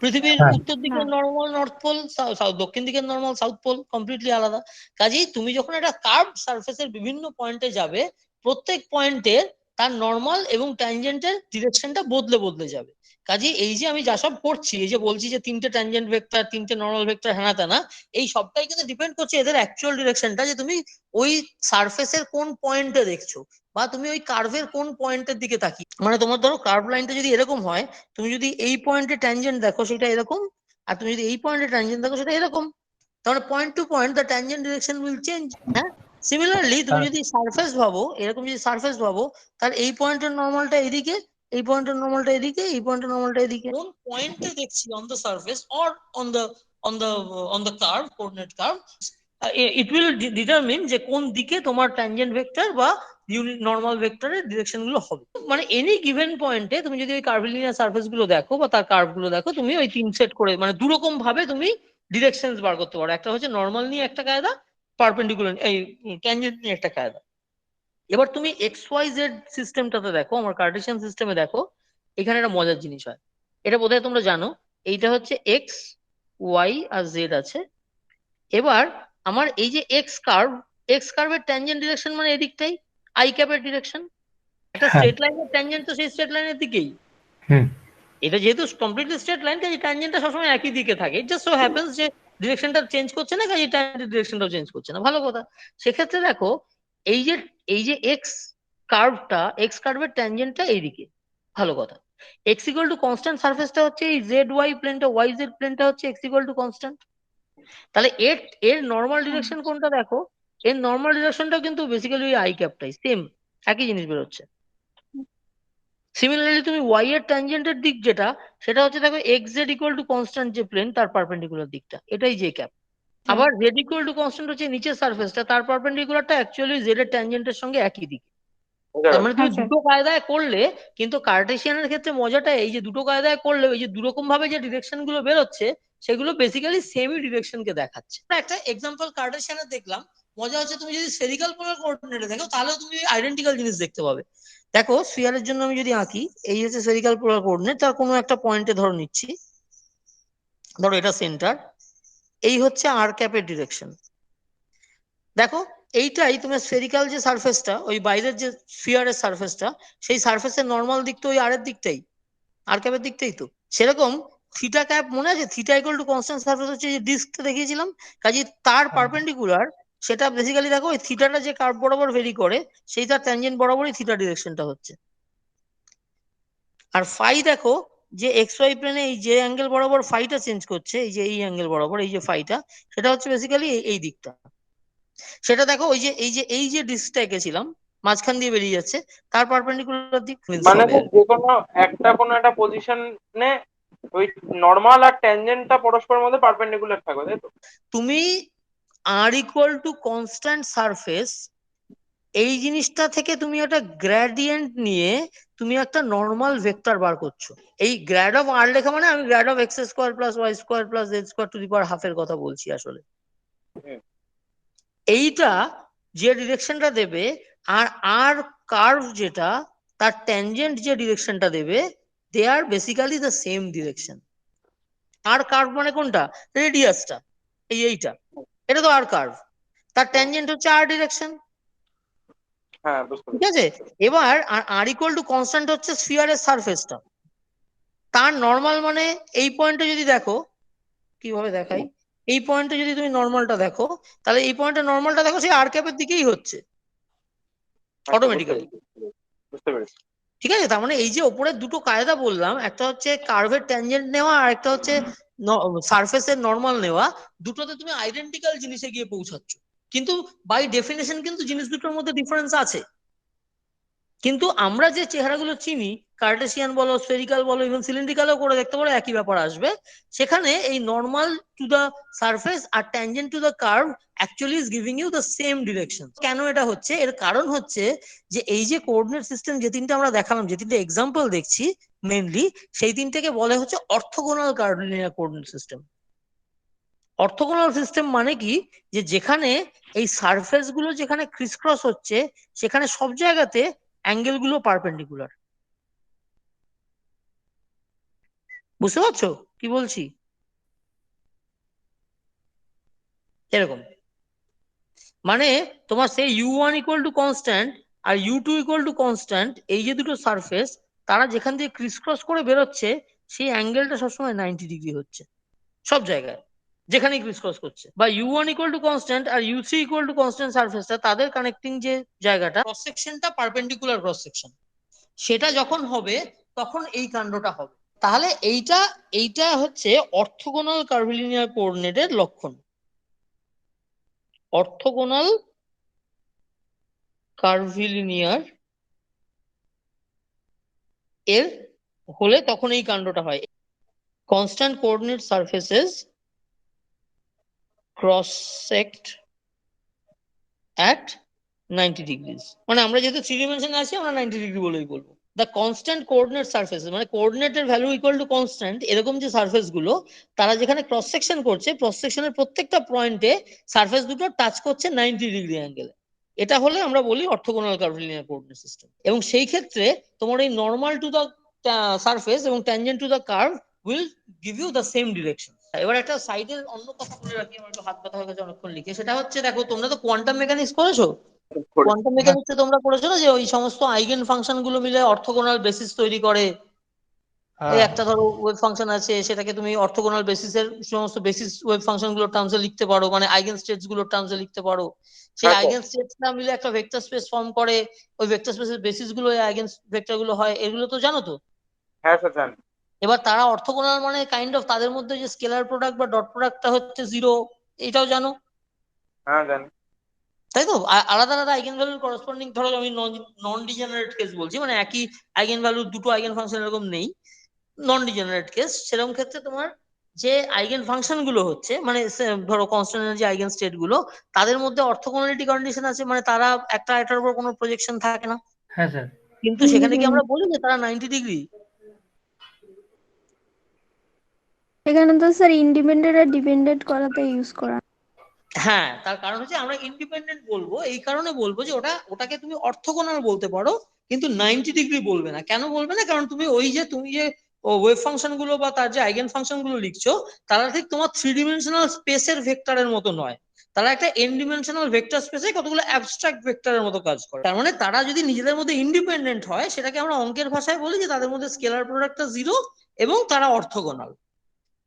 পৃথিবীর উত্তর দিকের নর্মাল নর্থ পোল, দক্ষিণ দিকের নর্মাল সাউথ পোল কমপ্লিটলি আলাদা। কাজেই তুমি যখন একটা কার্ভ সারফেসের বিভিন্ন পয়েন্টে যাবে, প্রত্যেক পয়েন্টের তার নর্মাল এবং ট্যানজেন্টের ডিরেকশনটা বদলে বদলে যাবে। কাজেই এই যে আমি যা সব করছি, এই যে বলছি যে তিনটে ট্যানজেন্ট ভেক্টর, তিনটে নর্মাল ভেক্টর, হ্যানা ত্যানা, এই সবটাই কিন্তু ডিপেন্ড করছে এদের অ্যাকচুয়াল ডিরেকশনটা, যে তুমি ওই সারফেসের কোন পয়েন্টে দেখছো, বা তুমি ওই কার্ভের কোন পয়েন্টের দিকে তাকিয়ে। মানে তোমার ধরো কার্ভ লাইনটা যদি এরকম হয়, তুমি যদি এই পয়েন্টে ট্যানজেন্ট দেখো সেটা এরকম, আর তুমি যদি এই পয়েন্টে ট্যানজেন্ট দেখো সেটা এরকম, তাহলে point to point the tangent direction will change. হ্যাঁ, সিমিলারলি তুমি যদি সারফেস ভাবো, এরকম যদি সারফেস ভাবো, তার এই পয়েন্টের নর্মালটা এদিকে, এই পয়েন্টের নর্মালটা এদিকে, এই পয়েন্টের নর্মালটা এদিকে। কোন পয়েন্টে দেখছি on the surface or on the curve, coordinate curve, it will determine যে কোন দিকে তোমার ট্যানজেন্ট ভেক্টর বা ইউনিট নর্মাল ভেক্টরের ডিরেকশন গুলো হবে। মানে এনি গিভেন পয়েন্টে তুমি যদি ওই কার্ভিলিনিয়ার সারফেস গুলো দেখো বা তার কার্ভ গুলো দেখো, তুমি ওই তিন সেট করে মানে দুরকম ভাবে তুমি ডিরেকশন বার করতে পারো। একটা হচ্ছে নর্মাল নিয়ে একটা কায়দা, পারপেন্ডিকুলার এই ট্যানজেন্ট নিয়ে একটা কায়দা। এবার তুমি এক্স ওয়াই জেড সিস্টেমটাতে দেখো, আমার কার্টেসিয়ান সিস্টেমে দেখো, এখানে একটা মজার জিনিস হয়। এটা বোধহয় তোমরা জানো, এইটা হচ্ছে এক্স, ওয়াই আর জেড আছে। এবার আমার এই যে এক্স কার্ভের ট্যানজেন্ট ডিরেকশন মানে এদিকটাই আই ক্যাপের ডিরেকশন। একটা স্ট্রেট লাইনের ট্যানজেন্ট তো সেই স্ট্রেট লাইনের দিকেই। এটা যেহেতু কমপ্লিটলি স্ট্রেট লাইন, কাজে ট্যানজেন্টটা সবসময় একই দিকে থাকে। জাস্ট সো হ্যাপেন্স যে ডিরেকশনটা চেঞ্জ করছে না, কাজে ট্যানজেন্টের ডিরেকশনটাও চেঞ্জ করছে না। ভালো কথা। সেক্ষেত্রে দেখো, এই যে এক্স কার্ভটা এক্স কার্ভের ট্যানজেন্টটা এইদিকে, ভালো কথা। এক্স ইকুয়াল টু কনস্ট্যান্ট সারফেসটা হচ্ছে এই জেড ওয়াই প্লেনটা, ওয়াই জেড প্লেনটা হচ্ছে এক্স ইকুয়াল টু কনস্ট্যান্ট। তাহলে এর এর নর্মাল ডিরেকশন কোনটা দেখো, এর নর্মাল ডিরেকশনটাও কিন্তু বেসিক্যালি ওই আই ক্যাপটাই, সেম একই জিনিস বেরোচ্ছে। সিমিলারলি তুমি ওয়াই এর ট্যানজেন্টের দিক যেটা, সেটা হচ্ছে দেখো x Z equal to constant যে প্লেন তার পারপেন্ডিকুলার দিকটা, এটাই জে ক্যাপ। আবার জেড ইকুয়াল টু কনস্ট্যান্ট হচ্ছে নিচের সারফেসটা, তার পারপেন্ডিকুলারটা অ্যাকচুয়ালি জেড এর ট্যানজেন্টের সঙ্গে একই দিকে। তার মানে তুমি দুটো কায়দায় করলে, কিন্তু কার্টেসিয়ানের ক্ষেত্রে মজাটা এই যে দুটো কায়দায় করলে ওই যে দুরকম ভাবে যে ডিরেকশন গুলো বেরোচ্ছে সেগুলো বেসিক্যালি সেমই ডিরেকশন কে দেখাচ্ছে। একটা এক্সাম্পল কার্টেসিয়ানের দেখলাম, মজা হচ্ছে তুমি যদি স্ফেরিক্যাল পোলার কোঅর্ডিনেটে দেখো তাহলেও তুমি আইডেন্টিক্যাল জিনিস দেখতে পাবে। দেখো স্ফিয়ারের জন্য আমি যদি আঁকি, এই হচ্ছে স্ফেরিক্যাল পোলার কোঅর্ডিনেট, তার কোনো একটা পয়েন্টে ধরো নিচ্ছি, ধরো এটা সেন্টার, এই হচ্ছে আর ক্যাপের ডিরেকশন। দেখো এইটাই তোমার স্ফেরিক্যাল যে সারফেসটা, ওই বাইরের যে স্ফিয়ারের সারফেসটা, সেই সারফেসের নর্মাল দিক তো ওই আর এর দিকটাই, আর ক্যাপের দিকটাই তো। সেরকম থিটা ক্যাপ মনে আছে, theta equal to constant surface হচ্ছে যে ডিস্কটা দেখিয়েছিলাম, কাজে তার পারপেন্ডিকুলার সেটা বেসিক্যালি দেখো ওই থিটাটা যে কার্ভ বরাবর ভেরি করে সেই তার ট্যানজেন্ট বরাবরই থিটা ডিরেকশনটা হচ্ছে। আর ফাই দেখো যে এক্স ওয়াই প্লেনে এই যে অ্যাঙ্গেল বরাবর ফাইটা চেঞ্জ করছে, এই যে এই অ্যাঙ্গেল বরাবর এই যে ফাইটা, সেটা হচ্ছে বেসিক্যালি এই দিকটা। সেটা দেখো ওই যে এই যে ডিস্কটা এঁকেছিলাম মাঝখান দিয়ে বেরিয়ে যাচ্ছে, তার পারপেন্ডিকুলার দিক মানে হবে। যে কোনো একটা পজিশনে ওই নরমাল আর ট্যানজেন্টটা পরস্পরের মধ্যে পারপেন্ডিকুলার থাকবে, তাই তো? তুমি আর ইকুয়াল টু কনস্ট্যান্ট সারফেস এই জিনিসটা থেকে তুমি একটা গ্রেডিয়েন্ট নিয়ে তুমি একটা নর্মাল ভেক্টর বার করছো। এই গ্র্যাড অফ আর লেখা মানে আমি grad of x square plus Y square plus Z square to the power half এর কথা বলছি আসলে। এইটা যে ডিরেকশনটা দেবে, আর আর কার্ভ যেটা তার ট্যানজেন্ট যে ডিরেকশনটা দেবে, they are basically the same direction. আর কার্ভ মানে কোনটা, রেডিয়াসটা, এইটা, এটা তো আর কার্ভ, তার ট্যানজেন্ট হচ্ছে আর ডিরেকশন। হ্যাঁ, বুঝতে ঠিক আছে, এবার আর ইকুয়াল টু কনস্ট্যান্ট হচ্ছে স্ফিয়ারের সারফেসটা, তার নর্মাল মানে এই পয়েন্টে যদি দেখো, কিভাবে দেখাই, এই পয়েন্টে যদি তুমি নর্মালটা দেখো, তাহলে এই পয়েন্টে নর্মালটা দেখো সেই আর ক্যাপের দিকেই হচ্ছে অটোমেটিক্যালি। বুঝতে পেরেছি। ঠিক আছে, তার মানে এই যে ওপরের দুটো কায়দা বললাম, একটা হচ্ছে কার্ভের ট্যানজেন্ট নেওয়া আর একটা হচ্ছে সারফেসের নর্মাল নেওয়া, দুটোতে তুমি আইডেন্টিক্যাল জিনিসে গিয়ে পৌঁছাচ্ছ, কিন্তু বাই ডেফিনেশন কিন্তু জিনিস দুটোর মধ্যে ডিফারেন্স আছে। কিন্তু আমরা যে চেহারাগুলো চিনি, কার্টেসিয়ান বলো, স্ফেরিক্যাল বলো, ইভেন সিলিন্ড্রিক্যালও করে দেখতে পারো, একই ব্যাপার আসবে। সেখানে এই নর্মাল টু দ্য সারফেস আর tangent to the curve actually is giving you the same direction. কেন এটা হচ্ছে, এর কারণ হচ্ছে যে এই যে কোঅর্ডিনেট সিস্টেম যে তিনটে আমরা দেখালাম, যে তিনটে এক্সাম্পল দেখছি মেনলি, সেই তিনটেকে বলে হচ্ছে orthogonal curvilinear coordinate system. Orthogonal system মানে কি, যে যেখানে এই সারফেস গুলো যেখানে ক্রিসক্রস হচ্ছে সেখানে সব জায়গাতে অ্যাঙ্গেল গুলো পারপেন্ডিকুলার। বুঝতে পারছো কি বলছি? এরকম মানে তোমার সেই u1 ইকুয়াল টু কনস্ট্যান্ট আর u2 ইকুয়াল টু কনস্ট্যান্ট, এই যে দুটো সারফেস তারা যেখান দিয়ে ক্রিসক্রস করে বেরোচ্ছে সেই অ্যাঙ্গেলটা সবসময় 90 ডিগ্রি হচ্ছে সব জায়গায় যেখানেই ক্রিসক্রস করছে। বা u1 ইকুয়াল টু কনস্ট্যান্ট আর u3 ইকুয়াল টু কনস্ট্যান্ট সারফেসটা, তাদের কানেক্টিং যে জায়গাটা ক্রস সেকশনটা পারপেন্ডিকুলার ক্রস সেকশন, সেটা যখন হবে তখন এই কাণ্ডটা হবে। তাহলে এইটা এইটা হচ্ছে অর্থোগোনাল কার্ভিলিনিয়ার কোঅর্ডিনেটের লক্ষণ। অর্থোগোনাল কার্ভিলিনিয়ার এর হলে তখন এই কাণ্ডটা হয়, constant coordinate surfaces cross sect at 90 degrees. মানে আমরা যেহেতু থ্রি ডিমেনশনে আছি আমরা 90 ডিগ্রি বলেই বলবো। দ্য কনস্ট্যান্ট কোঅর্ডিনেট সারফেসেস মানে কোঅর্ডিনেটের ভ্যালু ইকুয়াল টু কনস্ট্যান্ট, এরকম যে সারফেস গুলো তারা যেখানে ক্রস সেকশন করছে, ক্রস সেকশনের প্রত্যেকটা পয়েন্টে সারফেস দুটো টাচ করছে 90 ডিগ্রি অ্যাঙ্গেলে, এটা হলে আমরা বলি অর্থোগোনাল কার্ভিলিনিয়ার কোঅর্ডিনেট সিস্টেম। এবং সেই ক্ষেত্রে তোমার এই নর্মাল টু দ্য সারফেস এবং tangent to the curve will give you the same direction. এবার একটা সাইডের অন্য কথা বলে রাখি, আমার একটু হাত ব্যথা হয়ে গেছে অনেকক্ষণ লিখে, সেটা হচ্ছে দেখো তোমরা তো কোয়ান্টাম মেকানিক্স করেছো, কোয়ান্টাম মেকানিক্সে তোমরা পড়েছো না যে ওই সমস্ত আইগেন ফাংশন গুলো মিলে অর্থোগোনাল বেসিস তৈরি করে, ওই হ্যাঁ একটা ধরো ওয়েব ফাংশন আছে, সেটাকে তুমি অর্থোগোনাল বেসিসের সমস্ত বেসিস ওয়েব ফাংশন গুলোর টার্মসে লিখতে পারো, মানে আইগেন স্টেটস গুলোর টার্মসে লিখতে পারো। সেই হ্যাঁ স্যার। আইগেন স্টেটস না মিলে একটা ভেক্টর স্পেস ফর্ম করে, ওই ভেক্টর স্পেসের বেসিস গুলো আইগেন ভেক্টর গুলো হয়, এগুলো তো জানো তো। হ্যাঁ স্যার জানি। এবার তারা অর্থোগোনাল মানে কাইন্ড অফ তাদের মধ্যে যে স্কেলার প্রোডাক্ট বা ডট প্রোডাক্টটা হচ্ছে 0, এটাও জানো, হ্যাঁ জানি। তাই তো। আলাদা আলাদা আইগেন ভ্যালুর করেসপন্ডিং, ধরো আমি নন ডিজেনারেট কেস বলছি, মানে একই আইগেন ভ্যালুর দুটো আইগেন ফাংশন এরকম নেই, নন ডিজেনারেট কেস, সেরকম ক্ষেত্রে তোমার যে আইগেন ফাংশন গুলো হচ্ছে, মানে ধরো কনস্ট্যান্ট যে আইগেন স্টেট গুলো, তাদের মধ্যে অর্থোগোনালিটি কন্ডিশন আছে, মানে তারা একটা একটার উপর কোনো প্রজেকশন থাকে না। হ্যাঁ স্যার। কিন্তু সেখানে কি আমরা বলি যে তারা 90 ডিগ্রি? এখানে তো স্যার ইন্ডিপেন্ডেন্ট আর ডিপেন্ডেন্ট করাতে ইউজ করা। হ্যাঁ, তার কারণ হচ্ছে আমরা ইন্ডিপেন্ডেন্ট বলবো, এই কারণে বলবো যে ওটাকে তুমি অর্থোগোনাল বলতে পারো, কিন্তু 90 ডিগ্রি বলবে না। কেন বলবে না? কারণ তুমি যে ওয়েভ ফাংশন গুলো বা তার যে আইগেন ফাংশন গুলো লিখছো, তারা ঠিক তোমার 3 ডিমেনশনাল স্পেসের ভেক্টরের মতো নয়, তারা একটা n ডিমেনশনাল ভেক্টর স্পেসে কতগুলো অ্যাবস্ট্রাক্ট ভেক্টরের মতো কাজ করে। তার মানে তারা যদি নিজেদের মধ্যে ইন্ডিপেন্ডেন্ট হয়, সেটাকে আমরা অঙ্কের ভাষায় বলি যে তাদের মধ্যে স্কেলার প্রোডাক্টটা 0 এবং তারা অর্থোগোনাল।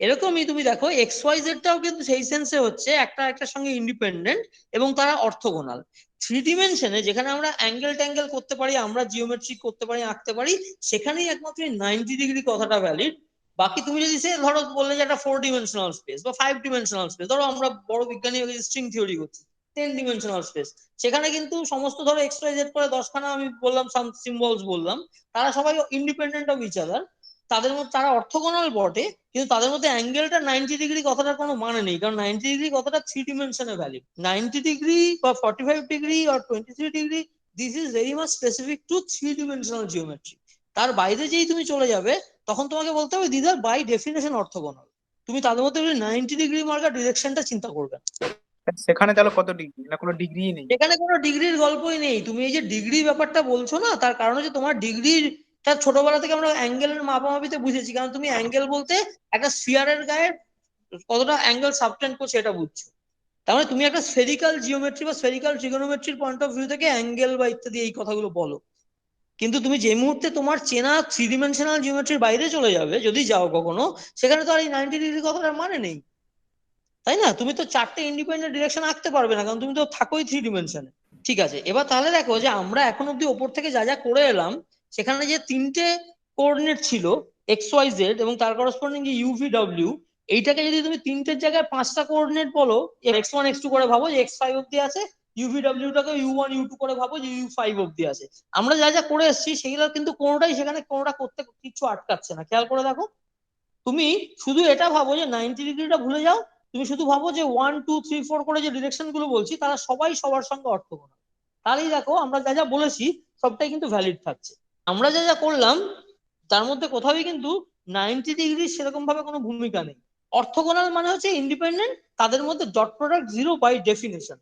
এরকমই তুমি দেখো এক্স ওয়াই জেড টাও কিন্তু সেই সেন্সে হচ্ছে একটা একটার সঙ্গে ইন্ডিপেন্ডেন্ট এবং তারা অর্থোগোনাল। 3 ডিমেনশনে যেখানে আমরা অ্যাঙ্গেল ট্যাঙ্গেল করতে পারি, আমরা জিওমেট্রি করতে পারি, আঁকতে পারি, সেখানেই একমাত্র 90 ডিগ্রি কথাটা ভ্যালিড। বাকি তুমি যদি সে ধরো বললে যে একটা 4 ডিমেনশনাল স্পেস বা 5 ডিমেনশনাল স্পেস, ধরো আমরা বড় বিজ্ঞানী স্ট্রিং থিওরি করছি, 10 ডিমেনশনাল স্পেস, সেখানে কিন্তু সমস্ত ধরো এক্স ওয়াই জেড করে 10খানা আমি বললাম সাম সিম্বলস বললাম, তারা সবাই ইন্ডিপেন্ডেন্ট অফ ইচ আদার, তাদের মধ্যে তারা অর্থোগোনাল বটে, কিন্তু তাদের মধ্যে অ্যাঙ্গেলটা 90 ডিগ্রি কথাটার কোনো মানে নেই, কারণ 90 ডিগ্রি কথাটা 3 ডিমেনশনে ভ্যালিড। 90 ডিগ্রি বা 45 ডিগ্রি আর 23 degree, this is very much specific to 3 dimensional geometry. তার বাইরে যেই তুমি চলে যাবে, তখন তোমাকে বলতে হবে this are by definition orthogonal. তুমি তাদের মধ্যে 90 ডিগ্রি মার্কার ডিরেকশনটা চিন্তা করবে না। সেখানে তাহলে কত ডিগ্রি, না কোনো ডিগ্রি নেই? এখানে কোনো ডিগ্রির গল্পই নেই। তুমি এই যে ডিগ্রি ব্যাপারটা বলছো না, তার কারণ হচ্ছে তোমার ডিগ্রিটা ছোটবেলা থেকে আমরা অ্যাঙ্গেলের মাপামাপিতে বুঝেছি, কারণ তুমি অ্যাঙ্গেল বলতে একটা স্ফিয়ারের গায়ে কতটা অ্যাঙ্গেল সাবটেন্ড করছে এটা বুঝছো। তার মানে তুমি একটা স্ফেরিক্যাল জিওমেট্রি বা স্ফেরিক্যাল ট্রিগোনোমেট্রির পয়েন্ট অফ ভিউ থেকে অ্যাঙ্গেল বা ইত্যাদি এই কথাগুলো বলো। কিন্তু তুমি যে মুহূর্তে তোমার চেনা 3 ডিমেনশনাল জিওমেট্রির বাইরে চলে যাবে, যদি যাও কখনো, সেখানে তো আর এই 90 ডিগ্রি কথাটার মানে নেই, তাই না? তুমি তো 4টে ইন্ডিপেন্ডেন্ট ডিরেকশন আঁকতে পারবে না, কারণ তুমি তো থাকোই 3 ডিমেনশনে। ঠিক আছে, এবার তাহলে দেখো যে আমরা এখন অব্দি ওপর থেকে যা যা করে এলাম, সেখানে যে 3টে কোঅর্ডিনেট ছিল এক্স ওয়াই জেড এবং তার করসপন্ডিং যে ইউ ভি ডব্লিউ, এইটাকে যদি তুমি 3টের জায়গায় 5টা কোঅর্ডিনেট বলো, x1 x2 করে ভাবো যে x5 অব্দি আছে, ইউভি ডব্লিউটাকে u1 u2 করে ভাবো যে u5 অব্দি আছে। আমরা যা যা করে এসেছি সেগুলো কিন্তু কোনোটাই সেখানে কোনোটা করতে কিছু আটকাচ্ছে না। খেয়াল করে দেখো, তুমি শুধু এটা ভাবো যে 90 ডিগ্রিটা ভুলে যাও, তুমি শুধু ভাবো যে 1 2 3 4 করে যে ডিরেকশন গুলো বলছি, তারা সবাই সবার সঙ্গে অর্থগোনাল। তাহলেই দেখো আমরা যা যা বলেছি সবটাই কিন্তু ভ্যালিড থাকছে। আমরা যা যা করলাম তার মধ্যে কোথাওই কিন্তু 90 ডিগ্রি সেরকম ভাবে কোনো ভূমিকা নেই। অর্থগোনাল মানে হচ্ছে ইন্ডিপেন্ডেন্ট, তাদের মধ্যে dot product 0 by definition,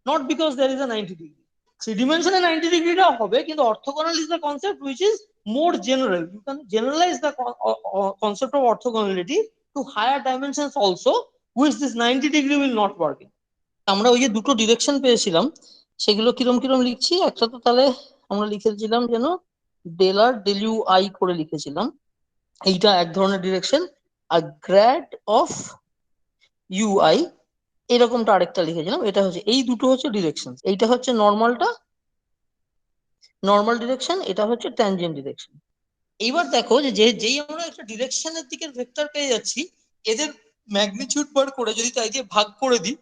not because there is a 90 degree. 3 ডিমেনশনে 90 ডিগ্রিটা হবে, কিন্তু orthogonal is the concept which is more general. You can generalize the concept of orthogonality to higher dimensions also, which this 90 degree will not work in. আমরা ওই যে দুটো direction পেয়েছিলাম, সেগুলো কিরম কিরম লিখছি। একটা তো তাহলে আমরা লিখেছিলাম যেন del R del you i করে লিখেছিলাম, এইটা এক ধরনের ডিরেকশন। আর গ্র্যাড অফ ইউ আই এরকমটা আরেকটা লিখেছিলাম। এটা হচ্ছে, এই দুটো হচ্ছে ডিরেকশন। এইটা হচ্ছে নর্মালটা, নর্মাল ডিরেকশন, এটা হচ্ছে ট্যানজেন্ট ডিরেকশন। এইবার দেখো যে যেই আমরা একটা ডিরেকশনের দিকে ভেক্টর পেয়ে যাচ্ছি, এদের ম্যাগনিটিউড বার করে যদি তাই দিয়ে ভাগ করে দিই,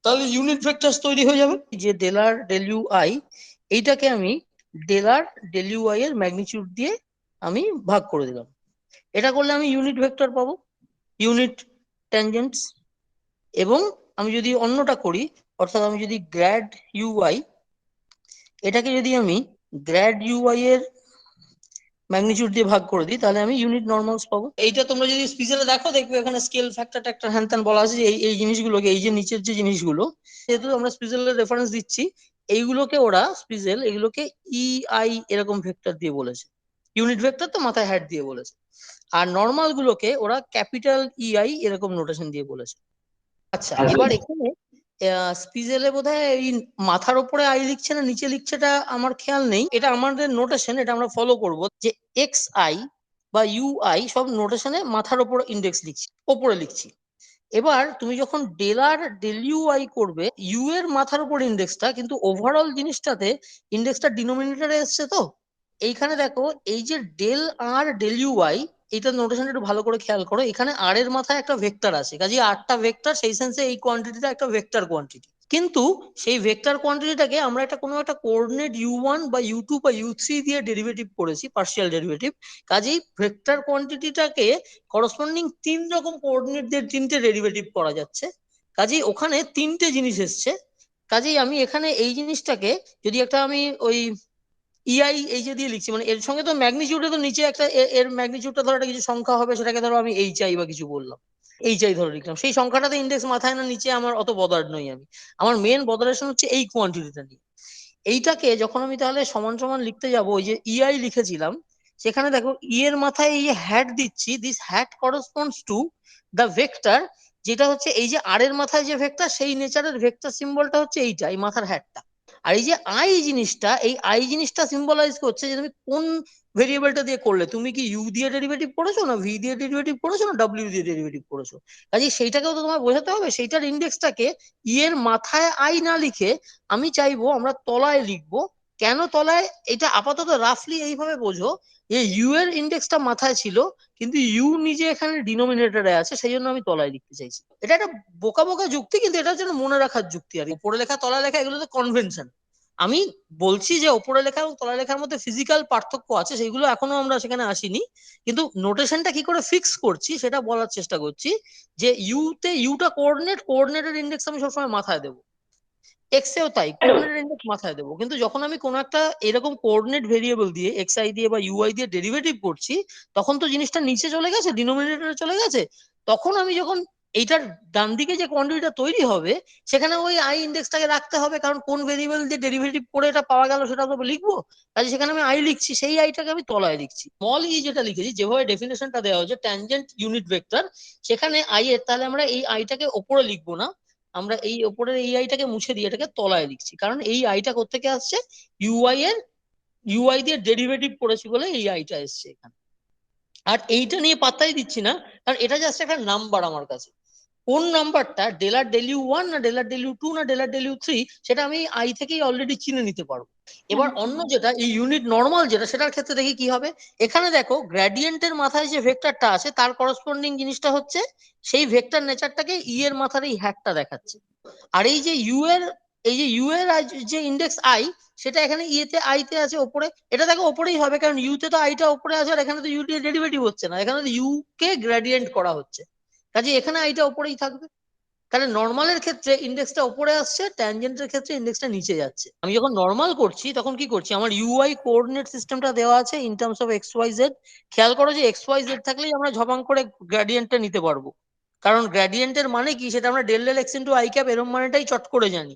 তাহলে ইউনিট ভেক্টরস তৈরি হয়ে যাবে। যে del R del you i, এইটাকে আমি del R del you i এর ম্যাগনিটিউড দিয়ে আমি ভাগ করে দিলাম। এটা করলে আমি ইউনিট ভেক্টর পাবো, ইউনিট ট্যানজেন্টস। এবং আমি যদি অন্যটা করি, অর্থাৎ আমি যদি গ্র্যাড ইউ আই, এটাকে যদি আমি গ্র্যাড ইউ আই এর ম্যাগনিটিউড দিয়ে ভাগ করে দিই, তাহলে আমি ইউনিট নরমালস পাবো। এইটা তোমরা যদি স্পিজেলে দেখো, দেখবে এখানে স্কেল ফ্যাক্টর ট্যাক্টর হ্যান ত্যান বলা আছে যে এই জিনিসগুলোকে, এই যে নিচের যে জিনিসগুলো, যেহেতু আমরা স্পিজেলের রেফারেন্স দিচ্ছি, এইগুলোকে ওরা স্পিজেল এগুলোকে আই এরকম ভেক্টর দিয়ে বলেছে, ইউনিট ভেক্টর তো মাথায় হ্যাট দিয়ে বলেছে। আর নর্মাল গুলোকে ওরা ক্যাপিটাল আই এরকম নোটেশন দিয়ে বলেছে। আচ্ছা, এবার এখানে স্পিজেলে বোধহয় এই মাথার উপরে আই লিখছে না নিচে লিখছে, এটা আমার খেয়াল নেই, এটা আমাদের নোটেশন, এটা আমরা ফলো করব যে এক্স আই বা ইউআই সব নোটেশনে মাথার উপর ইন্ডেক্স লিখছি, ওপরে লিখছি। এবার তুমি যখন ডেল আর ডেল ইউআই করবে, ইউ এর মাথার উপর ইন্ডেক্সটা, কিন্তু ওভারঅল জিনিসটাতে ইন্ডেক্সটা ডিনোমিনেটরে এসছে। তো এইখানে দেখো এই যে ডেল আর ডেল ইউআই, এটা নোটেশনটা একটু ভালো করে খেয়াল করো, এখানে আর এর মাথায় একটা ভেক্টর আছে, কাজে আরটা ভেক্টর, সেই সেন্সে এই কোয়ান্টিটিটা একটা ভেক্টর কোয়ান্টিটি। কিন্তু সেই ভেক্টর কোয়ান্টিটিটাকে আমরা একটা কোনো একটা কোঅর্ডিনেট u1 বা u2 বা u3 দিয়ে ডেরিভেটিভ করেছি, পার্শিয়াল ডেরিভেটিভ। কাজেই ভেক্টর কোয়ান্টিটিটাকে করসপন্ডিং 3 রকম কোঅর্ডিনেট দিয়ে 3টে ডেরিভেটিভ করা যাচ্ছে। কাজেই ওখানে 3টে জিনিস এসছে। কাজেই আমি এখানে এই জিনিসটাকে যদি একটা আমি ওই ইআই এই যে দিয়ে লিখছি, মানে এর সঙ্গে তো ম্যাগনিটিউডে তো নিচে একটা এর ম্যাগনিটিউডটা ধরো একটা কিছু সংখ্যা হবে, সেটাকে ধরো আমি এইচআই বা কিছু বললাম, এইচআই ধরে লিখলাম। সেই সংখ্যাটাতে ইন্ডেক্স মাথায় না নিচে আমার অত বদার নই আমি, আমার মেন বদারেশন হচ্ছে এই কোয়ান্টিটিটা নিয়ে। এইটাকে যখন আমি তাহলে সমান সমান লিখতে যাব, ওই যে ইআই লিখেছিলাম, সেখানে দেখো ই এর মাথায় এই যে হ্যাট দিচ্ছি, this hat corresponds to the vector, যেটা হচ্ছে এই যে আর এর মাথায় যে ভেক্টর, সেই নেচারের ভেক্টর সিম্বলটা হচ্ছে এইটা, এই মাথার হ্যাটটা। আর এই যে আই জিনিসটা, এই আই জিনিসটা সিম্বলাইজ করছে যে তুমি কোন ভেরিয়েবলটা দিয়ে করলে, তুমি কি ইউ দিয়ে ডেরিভেটিভ করেছো, না ভি দিয়ে ডেরিভেটিভ করেছো, না ডাব্লিউ দিয়ে ডেরিভেটিভ করেছো। কাজে সেইটাকেও তো তোমার বোঝাতে হবে। সেইটার ইন্ডেক্সটাকে ই এর মাথায় আই না লিখে আমি চাইবো আমরা তলায় লিখবো। কেন তলায়, এটা আপাতত রাফলি এইভাবে বোঝো যে ইউ এর ইন্ডেক্সটা মাথায় ছিল, কিন্তু ইউ নিজে এখানে ডিনোমিনেটরে আছে, সেই জন্য আমি তলায় লিখতে চাইছি। এটা একটা বোকা বোকা যুক্তি, কিন্তু এটা হচ্ছে মনে রাখার যুক্তি। আর উপরে লেখা তলায় লেখা এগুলো তো কনভেনশন। আমি বলছি যে উপরে লেখা এবং তলায় লেখার মধ্যে ফিজিক্যাল পার্থক্য আছে, সেগুলো এখনো আমরা সেখানে আসিনি, কিন্তু নোটেশনটা কি করে ফিক্স করছি সেটা বলার চেষ্টা করছি। যে ইউটা কোঅর্ডিনেটের ইন্ডেক্স আমি সবসময় মাথায় দেবো, এক্স এও তাই কোঅর্ডিনেট ইন্ডেক্স মাথায় দেবো। কিন্তু যখন আমি কোনো একটা এরকম কোঅর্ডিনেট ভেরিয়েবল দিয়ে এক্স আই দিয়ে বা ইউআই দিয়ে ডেরিভেটিভ করছি, তখন তো জিনিসটা নিচে চলে গেছে, ডিনোমিনেটরে চলে গেছে। তখন আমি যখন এইটার ডান দিকে যে কোয়ান্টিটিটা তৈরি হবে, সেখানে ওই আই ইন্ডেক্সটাকে রাখতে হবে, কারণ কোন ভেরিয়েবল দিয়ে ডেরিভেটিভ করে এটা পাওয়া গেল সেটা তো লিখবো। কাজে সেখানে আমি আই লিখছি, সেই আইটাকে আমি তলায় লিখছি। স্মল ই যেটা লিখেছি, যেভাবে ডেফিনেশনটা দেওয়া হয়েছে ট্যানজেন্ট ইউনিট ভেক্টর, সেখানে আই এর, তাহলে আমরা এই আইটাকে ওপরে লিখবো না, আমরা এই ওপরের এই আইটাকে মুছে দিয়ে এটাকে তলায় লিখছি। কারণ এই আইটা কোত্থেকে আসছে, ইউআই দিয়ে ডেরিভেটিভ করেছি বলে এই আইটা এসছে এখানে। আর এইটা নিয়ে পাত্তাই দিচ্ছি না, কারণ এটা জাস্ট একটা নাম্বার আমার কাছে। কোন নাম্বারটা ডেলার ডেলিউ 1 না ডেলার ডেলিউ 2 না ডেলার ডেলিউ 3, সেটা আমি আই থেকেই অলরেডি চিনে নিতে পারবো। এবার অন্য যেটা এই ইউনিট নর্মাল যেটা, সেটার ক্ষেত্রে দেখি কি হবে। এখানে দেখো গ্রেডিয়েন্টের মাথায় যে ভেক্টরটা আছে তার করসপন্ডিং জিনিসটা হচ্ছে সেই ভেক্টর নেচারটাকে ই এর মাথার এই হ্যাটটা দেখাচ্ছে। আর এই যে ইউ এর যে ইন্ডেক্স আই, সেটা এখানে ইতে আইতে আছে ওপরে, এটা দেখো ওপরেই হবে, কারণ ইউতে তো আইটা ওপরে আছে, আর এখানে তো ইউ দিয়ে ডেরিভেটিভ হচ্ছে না, এখানে তো ইউ কে গ্রেডিয়েন্ট করা হচ্ছে, কাজে এখানে আইটা ওপরেই থাকবে। তাহলে নর্মালের ক্ষেত্রে ইন্ডেক্সটা উপরে আসছে, ট্যানজেন্টের ক্ষেত্রে ইন্ডেক্সটা নিচে যাচ্ছে। আমি যখন নর্মাল করছি তখন কি করছি, আমার ইউআই কোঅর্ডিনেট সিস্টেমটা দেওয়া আছে in terms of x Y z. খেয়াল করো যে এক্স ওয়াই জেড থাকলেই আমরা ঝপাং করে গ্রেডিয়েন্টটা নিতে পারবো, কারণ গ্রেডিয়েন্টের মানে কি সেটা আমরা del del x into I cap এরম মানেটাই চট করে জানি।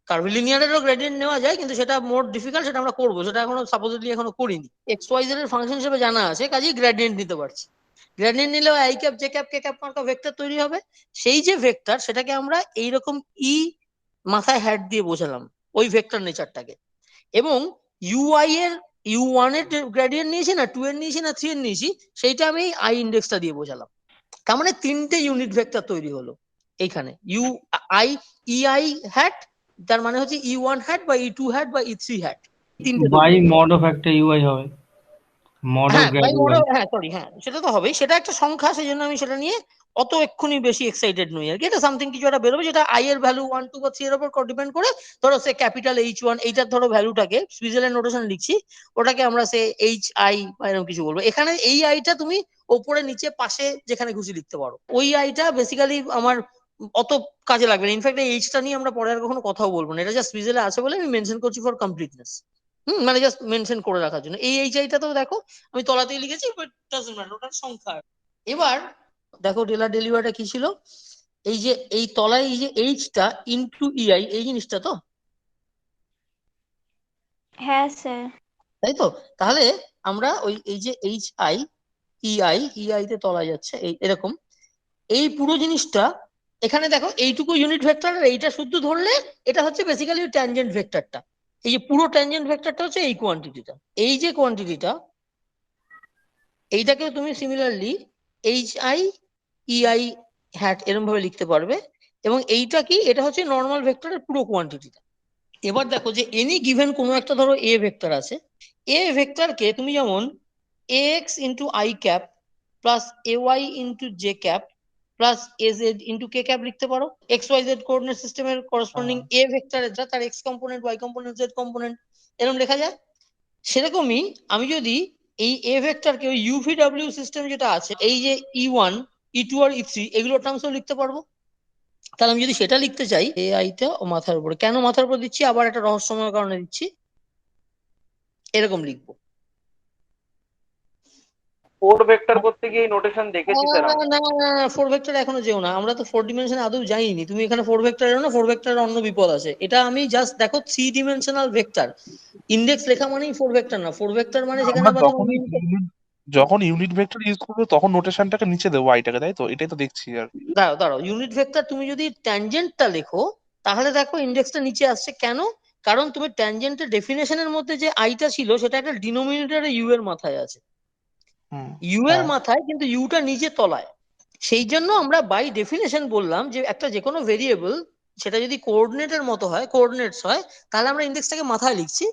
কার্ভিলিনিয়ারেরও গ্রেডিয়েন্ট নেওয়া যায়, কিন্তু সেটা মোর ডিফিকাল্ট, সেটা আমরা করবো, সেটা এখনো সাপোজিটলি এখনো করিনি। এক্স ওয়াই জেড এর ফাংশন হিসেবে জানা আছে, কাজেই গ্রেডিয়েন্ট নিতে পারছি। গ্রেডিয়েন্ট নিলেও I cap J cap K cap মার্কা ভেক্টর তৈরি হবে। সেই যে ভেক্টর, সেটাকে আমরা এইরকম ই মাথায় হ্যাট দিয়ে বোঝালাম ওই ভেক্টর নেচারটাকে। এবং ইউআই এর ইউ1 এর গ্রেডিয়েন্ট নিয়েছি না 2 এর নিয়েছি না 3 এর নিয়েছি, সেইটা আমি আই ইন্ডেক্সটা দিয়ে বোঝালাম। তার মানে 3টে ইউনিট ভেক্টর তৈরি হলো এইখানে, আই ইআই হ্যাট, তার মানে হচ্ছে ই1 হ্যাট বা ই2 হ্যাট বা ই3 হ্যাট, 3টে বাই মড অফ একটা ইউআই হবে, মড অফ হ্যাঁ বাই গ্র্যাড মডেল, ইউআই। হ্যাঁ সরি, হ্যাঁ সেটা তো হবেই, সেটা একটা সংখ্যা, সেই জন্য আমি সেটা নিয়ে অত এক্ষুনি বেশি এক্সাইটেড নই আর কি। এটা সামথিং কিছু একটা বেরোবে, যেটা আই এর ভ্যালু 1 2 বা 3 এর উপর ডিপেন্ড করে। ধরো সে ক্যাপিটাল H1 এইটার ধরো ভ্যালুটাকে সুইজারল্যান্ড নোটেশন লিখছি, ওটাকে আমরা সে এইচ আই বা এরকম কিছু বলবো। এখানে এই আইটা তুমি ওপরে নিচে পাশে যেখানে খুশি লিখতে পারো। ওই আইটা বেসিক্যালি আমার অত কাজে লাগবে না। ইনফ্যাক্ট এই এইচটা নিয়ে আমরা পরে আর কখনো কথাও বলবো না, এটা জাস্ট সুইজারল্যান্ড আছে বলে আমি মেনশন করছি ফর কমপ্লিটনেস। মানে জাস্ট মেনশন করে রাখার জন্য। এই এইচআইটা তো দেখো আমি তলাতেই লিখেছি, বাট ডাজন্ট ম্যাটার, ওটার সংখ্যা। এবার দেখো ডেলার ডেলিভারটা কি ছিল, এই যে এই তলায় এই যে এইচটা ইনটু ইআই, এই জিনিসটা তো, হ্যাঁ স্যার। তাই তো। তাহলে আমরা ওই এই যে ইআই তে তলায় যাচ্ছে এই এরকম, এই পুরো জিনিসটা এখানে দেখো এইটুকু ইউনিট ভেক্টর, আর এইটা শুদ্ধ ধরলে এটা হচ্ছে বেসিক্যালি ট্যানজেন্ট ভেক্টরটা। এই যে পুরো ট্যানজেন্ট ভেক্টরটা হচ্ছে এই কোয়ান্টিটিটা, এই যে কোয়ান্টিটিটা এইটাকেও তুমি সিমিলারলি HI EI হ্যাট এরকম ভাবে লিখতে পারবে। এবং এইটা কি, এটা হচ্ছে নর্মাল ভেক্টরের পুরো কোয়ান্টিটিটা। এবার দেখো যে এনি গিভেন কোনো একটা ধরো এ ভেক্টর আছে, এ ভেক্টরকে তুমি যেমন AX into I cap plus AY into J cap plus AZ into K cap লিখতে পারো। XYZ কোঅর্ডিনেট সিস্টেমের করেসপন্ডিং এ ভেক্টরের যা তার x component, y component, z component এরকম লেখা যায়। সেরকমই আমি যদি এই এ ভেক্টরকে ওই UVW সিস্টেম যেটা আছে, এই যে E1 E2 আর E3 এগুলোর টার্মসও লিখতে পারবো। তাহলে আমি যদি সেটা লিখতে চাই, AIটা ও মাথার উপরে, কেন মাথার উপর দিচ্ছি, আবার একটা রহস্যময় কারণে দিচ্ছি, এরকম লিখবো। 4 ভেক্টর করতে গিয়ে নোটেশন দেখেছি স্যার না আমি। না না, 4 ভেক্টর এখনো যেও না, আমরা তো 4 ডিমেনশনে আদৌ যাইনি। তুমি এখানে 4 ভেক্টর এলো না, 4 ভেক্টরের অন্য বিপদ আছে। এটা আমি জাস্ট দেখো 3 ডিমেনশনাল ভেক্টর, ইন্ডেক্স লেখা মানেই 4 ভেক্টর না। 4 ভেক্টর মানে সেখানে আমরা আবার তোমার যখন ইউনিট ভেক্টর ইউজ করবো তখন নোটেশনটাকে নিচে দেবো আইটাকে, তাই তো? এটাই তো দেখছি আর কি। দাঁড়াও দাঁড়াও, ইউনিট ভেক্টর তুমি যদি ট্যানজেন্টটা লেখো তাহলে দেখো ইন্ডেক্সটা নিচে আসছে কেন? কারণ তুমি ট্যানজেন্টের ডেফিনেশনের মধ্যে যে আইটা ছিল সেটা একটা ডিনোমিনেটরে ইউ এর মাথায় আছে, ইউ এর হ্যাঁ। মাথায়, কিন্তু ইউটা নিচে তলায়। সেই জন্য আমরা বাই ডেফিনেশন বললাম যে একটা যে কোনো ভেরিয়েবল সেটা যদি কোঅর্ডিনেটের মতো হয়, কোঅর্ডিনেটস হয়, তাহলে আমরা ইন্ডেক্সটাকে মাথায় লিখছি,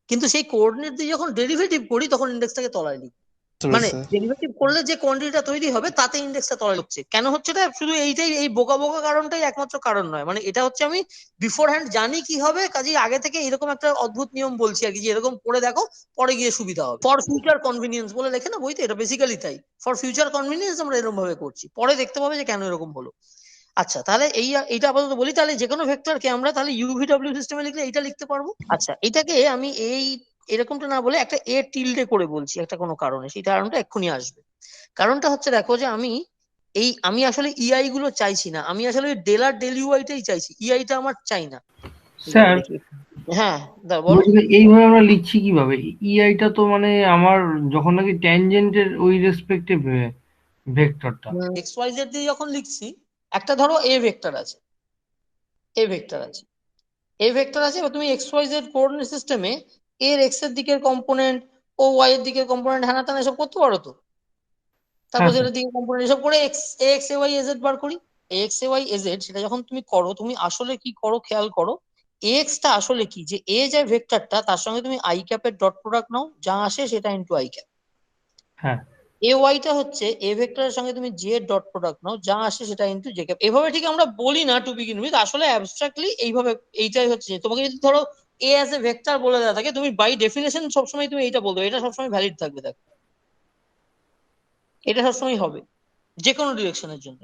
কিন্তু সেই কোঅর্ডিনেট দিয়ে যখন ডেরিভেটিভ করি তখন ইন্ডেক্সটাকে তলায় লিখি। মানে ডেরিভেটিভ করলে যে কোয়ান্টিটিটা তৈরি হবে তাতে ইন্ডেক্সটা তলায় হচ্ছে। কেন হচ্ছে এটা, শুধু এইটাই, এই বোকা বোকা কারণটাই একমাত্র কারণ নয়। মানে এটা হচ্ছে আমি বিফোর হ্যান্ড জানি কি হবে, কাজেই আগে থেকে এরকম একটা অদ্ভুত নিয়ম বলছি আর কি, যে এরকম করে দেখো, পরে গিয়ে সুবিধা হবে। ফর ফিউচার কনভিনিয়েন্স বলে লেখে না বইতে, এটা বেসিক্যালি তাই। ফর ফিউচার কনভিনিয়েন্স আমরা এরকম ভাবে করছি, পরে দেখতে পাবে যে কেন এরকম হলো। আচ্ছা, তাহলে এইটা আপাতত বলি, তাহলে যে কোনো ভেক্টরকে আমরা তাহলে UVW সিস্টেমে লিখলে এইটা লিখতে পারবো। আচ্ছা, এটাকে আমি এরকমটা না বলে একটা এ টিল্ডে করে বলছি একটা কোনো কারণে, সেই কারণটা এক্ষুনি আসবে। কারণটা হচ্ছে দেখো যে আমি আসলে EI গুলো চাইছি না, আমি আসলে ডেল আর ডেল UIটাই চাইছি, EIটা আমার চাই না। স্যার হ্যাঁ বলো। এইভাবে আমরা লিখছি কিভাবে? ইআইটা তো মানে আমার যখন নাকি ট্যানজেন্টের ওই রেসপেক্টিভ ভেক্টরটা। XYZ দিয়ে যখন লিখছি, একটা ধরো এ ভেক্টর আছে, এ ভেক্টর আছে, এ ভেক্টর আছে, এবার তুমি XYZ কোঅর্ডিনেট সিস্টেমে এর এক্স এর দিকের কম্পোনেন্ট ও ওয়াই এর দিকের কম্পোনেন্ট হ্যানা ত্যানা এসব করতে পারো তো। তারপর হ্যাঁ সেটার দিকে কম্পোনেন্ট এসব করে এক্স এ ওয়াই এজেড বার করি। এক্স এ ওয়াই এজেড সেটা যখন তুমি করো, তুমি আসলে কি করো খেয়াল করো, এক্সটা আসলে কি, যে এ যে ভেক্টরটা তার সঙ্গে তুমি আই ক্যাপের ডট প্রোডাক্ট নাও, যা আসে সেটা ইনটু আই ক্যাপ। হ্যাঁ এ ওয়াইটা হচ্ছে এ ভেক্টরের সঙ্গে তুমি জে ডট প্রোডাক্ট নাও, যা আসে সেটা ইনটু জে ক্যাপ। এভাবে ঠিক আমরা বলি না টু বিগিন উইথ, আসলে অ্যাবস্ট্রাক্টলি এইভাবে, এইটাই হচ্ছে। তোমাকে যদি ধরো এ অ্যাজ এ ভেক্টর বলে দেওয়া থাকে, তুমি বাই ডেফিনেশন সবসময় তুমি এইটা বলবে, এটা সবসময় ভ্যালিড থাকবে। দেখো এটা সবসময় হবে যে কোনো ডিরেকশনের জন্য।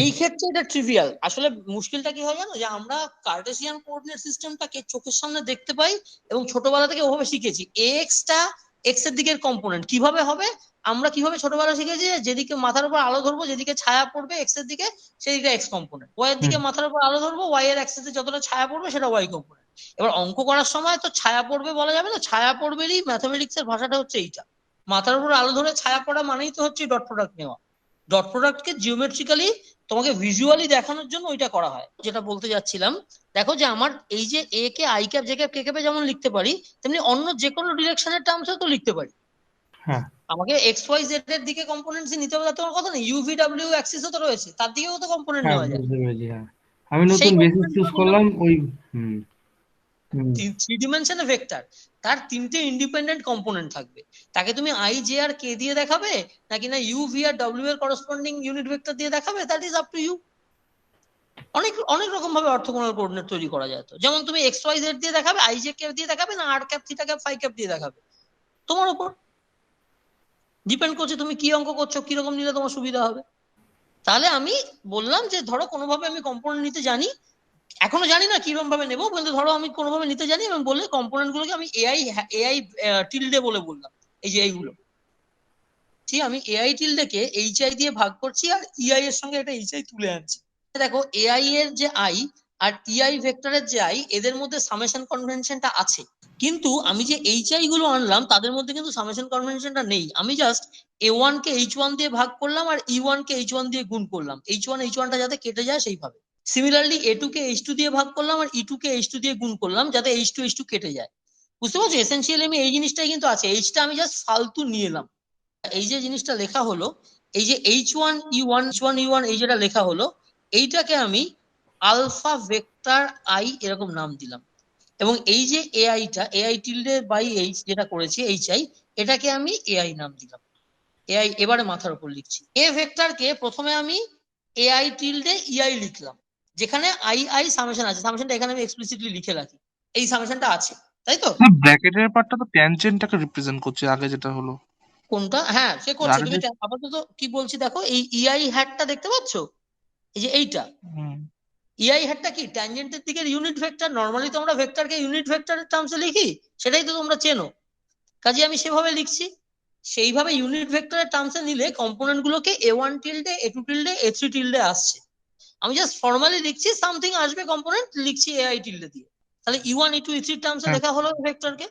এই ক্ষেত্রে এটা ট্রিভিয়াল। আসলে মুশকিলটা কি হয় জানো, যে আমরা কার্টেসিয়ান কোঅর্ডিনেট সিস্টেমটাকে চোখের সামনে দেখতে পাই এবং ছোটবেলা থেকে ওভাবে শিখেছি। এক্সটা এক্স এর দিকের কম্পোনেন্ট কিভাবে হবে, আমরা কিভাবে ছোটবেলা শিখেছি, যেদিকে মাথার উপর আলো ধরবো, যেদিকে ছায়া পড়বে এক্স এর দিকে, সেদিকে এক্স কম্পোনেন্ট। ওয়াই এর দিকে মাথার উপর আলো ধরবো, ওয়াই এর অ্যাক্সিসে যতটা ছায়া পড়বে সেটা ওয়াই কম্পোনেন্ট। এবার অঙ্ক করার সময় তো ছায়া পড়বে বলা যাবে না, ছায়া পড়বেরই ম্যাথমেটিক্স এর ভাষাটা হচ্ছে এইটা। মাথার উপর আলো ধরে ছায়া পড়া মানেই তো হচ্ছে ডট প্রোডাক্ট নেওয়া। ডট প্রোডাক্টকে জিওমেট্রিক্যালি তোমাকে ভিজুয়ালি দেখানোর জন্য ওইটা করা হয়। যেটা বলতে যাচ্ছিলাম, দেখো যে আমার এই যে এ কে আই ক্যাপ জে ক্যাপ কে ক্যাপে যেমন লিখতে পারি, তেমনি অন্য যে কোনো ডিরেকশনের টার্মসে তো লিখতে পারি। আমাকে এক্স ওয়াই জেড এর দিকে কম্পোনেন্টস নিতে হবে তোমার কথা নেই, UVW অ্যাক্সিসও তো রয়েছে, তার দিকেও তো কম্পোনেন্ট নেওয়া যায়। বুঝতে পেরেছি। হ্যাঁ, আমি নতুন সেই বেসিস চুজ করলাম ওই। থ্রি ডিমেনশনে ভেক্টর, তার তিনটে ইন্ডিপেন্ডেন্ট কম্পোনেন্ট থাকবে। তাকে তুমি আই জে আর কে দিয়ে দেখাবে, নাকি না ইউ ভি আর ডব্লিউ এর করসপন্ডিং ইউনিট ভেক্টর দিয়ে দেখাবে, that is up to you. অনেক অনেক রকম ভাবে অর্থোগোনাল কোঅর্ডিনেট তৈরি করা যায়। তো যেমন তুমি এক্স ওয়াই জেড দিয়ে দেখাবে, আই জে কে দিয়ে দেখাবে, না r cap theta cap phi cap দিয়ে দেখাবে, তোমার উপর ডিপেন্ড করছে তুমি কি অঙ্ক করছো, কিরকম নিলে তোমার সুবিধা হবে। তাহলে আমি বললাম যে ধরো কোনোভাবে আমি কম্পোনেন্ট নিতে জানি, এখনো জানি না কিরকম ভাবে নেবো, কিন্তু ধরো আমি কোনোভাবে নিতে জানি এবং বলে কম্পোনেন্ট গুলোকে আমি এআই টিল্ডে বলে বললাম, এই যে এইগুলো, ঠিক আমি এআই টিল্ডেকে এইচআই দিয়ে ভাগ করছি আর ইআই এর সঙ্গে একটা এইচআই তুলে আনছি। দেখো এআই এর যে আই আর ইআই ভেক্টরের যে আই, এদের মধ্যে সামেশন কনভেনশনটা আছে, কিন্তু আমি যে এইচআই গুলো আনলাম তাদের মধ্যে কিন্তু সামেশন কনভেনশনটা নেই। আমি জাস্ট A1 কে H1 দিয়ে ভাগ করলাম আর E1 কে H1 দিয়ে গুণ করলাম, H1টা যাতে কেটে যায় সেইভাবে। সিমিলারলি A2 কে H2 দিয়ে ভাগ করলাম আর E2 কে H2 দিয়ে গুণ করলাম যাতে H2 কেটে যায়। বুঝতে পারছো, এসেনশিয়ালি আমি এই জিনিসটাই কিন্তু আছে, এইচটা আমি জাস্ট ফালতু নিয়ে এলাম। এই যে জিনিসটা লেখা হলো, এই যে H1E1 এই যেটা লেখা হলো, এইটাকে আমি আলফা ভেক্টর আই এরকম নাম দিলাম। এবং এই যে এআইটা এআই টিল্ডে বাই এইচ যেটা করেছি HI, এটাকে আমি এআই নাম দিলাম। এআই এবারে মাথার উপর লিখছি। এ ভেক্টরকে প্রথমে আমি এআই টিল্ডে ইআই লিখলাম, যেখানে আই সামেশন আছে। সামেশনটা এখানে আমি এক্সপ্লিসিটলি লিখে রাখি, এই সামেশনটা আছে, তাই তো? ব্র্যাকেটের পার্টটা তো ট্যানজেন্টটাকে রিপ্রেজেন্ট করছে, আগে যেটা হলো। কোনটা? হ্যাঁ, সে করছে। আগে তুমি যে আপাতত কি বলছি দেখো, এই ইআই হ্যাটটা দেখতে পাচ্ছ, এই যে এইটা হুম, ইআই হ্যাটটা কি ট্যানজেন্টের দিকের ইউনিট ভেক্টর। নর্মালি তো আমরা ভেক্টরকে ইউনিট ভেক্টরের টার্মসে লিখি, সেটাই তো তোমরা চেনো। কাজে আমি সেভাবে লিখছি। সেইভাবে ইউনিট ভেক্টরের টার্মসে নিলে কম্পোনেন্ট গুলোকে A1 tilde, A2 tilde, A3 tilde আসছে। আমি জাস্ট ফর্মালি লিখছি সামথিং আসবে কম্পোনেন্ট, লিখছি AI টিল্ডে দিয়ে। তাহলে E1 E2 E3 টার্মসে হ্যাঁ লেখা হলো ভেক্টরকে।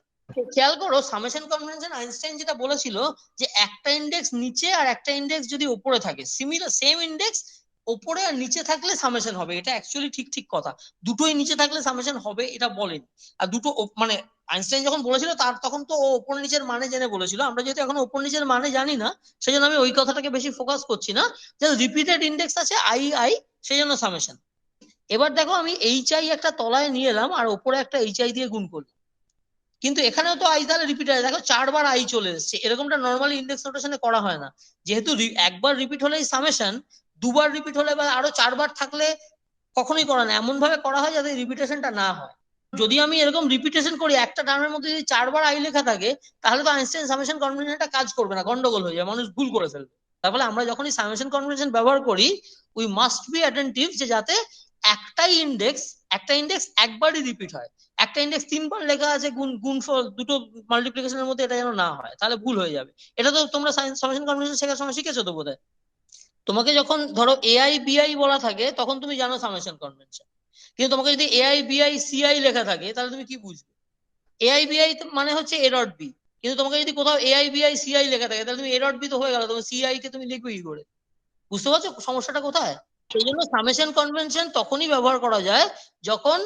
খেয়াল করো, সামেশন কনভেনশন আইনস্টাইন যেটা বলেছিল যে একটা ইন্ডেক্স নিচে আর একটা ইন্ডেক্স যদি উপরে থাকে, সিমিলার সেম ইন্ডেক্স উপরে আর নিচে থাকলে সামেশন হবে। এটা অ্যাকচুয়ালি ঠিক কথা। দুটোই নিচে থাকলে সামেশন হবে এটা বলেন। আর দুটো মানে আইনস্টাইন যখন বলেছিল তার তখন তো ও ওপর নিচের মানে জেনে বলেছিল। আমরা যেহেতু এখন ওপর নিচের মানে জানি না, সেই জন্য আমি ওই কথাটাকে বেশি ফোকাস করছি না। যে রিপিটেড ইন্ডেক্স আছে আই, সেই জন্য সামেশন। এবার দেখো, আমি HI একটা তলায় নিয়ে এলাম আর ওপরে একটা HI দিয়ে গুণ করলাম, কিন্তু এখানেও তো আই তাহলে রিপিট হয়। দেখো 4বার আই চলে এসেছে। এরকমটা নর্মালি ইন্ডেক্স নোটেশনে করা হয় না। যেহেতু একবার রিপিট হলেই সামেশন, দুবার রিপিট হলে বা আরো 4বার থাকলে কখনোই করা না। এমন ভাবে করা হয় যাতে রিপিটেশনটা না হয়। যদি আমি এরকম রিপিটেশন করি, একটা টার্মের মধ্যে যদি 4বার আই লেখা থাকে, তাহলে তো আইনস্টাইন সামেশন কনভেনশনটা কাজ করবে না, গন্ডগোল হয়ে যায়, মানুষ ভুল করে ফেলবে। তার ফলে আমরা যখনই সামেশন কনভেনশন ব্যবহার করি, উই মাস্ট বি অ্যাটেন্টিভ যে যাতে একটা ইন্ডেক্স একবারই রিপিট হয়। একটা ইন্ডেক্স 3বার লেখা আছে গুণফল দুটো মাল্টিপ্লিকেশনের মধ্যে, এটা যেন না হয়, তাহলে ভুল হয়ে যাবে। এটা তো তোমরা সামেশন কনভেনশন শেখার সময় শিখেছো তো বোধহয়। তোমাকে যখন ধরো AI BI বলা থাকে, তখন তুমি জানো সামেশন কনভেনশন। কিন্তু তোমাকে যদি AI BI CI লেখা থাকে, তাহলে তুমি কি বুঝবে? AI BI মানে হচ্ছে A ডট বি, কিন্তু তোমাকে যদি কোথাও AI BI CI লেখা থাকে, তাহলে তুমি A ডট বি তো হয়ে গেল, তোমার CI কে তুমি লিখবে কি করে? বুঝতে পারছো সমস্যাটা কোথায়? সেই জন্য সামেশন কনভেনশন তখনই ব্যবহার করা যায় যখন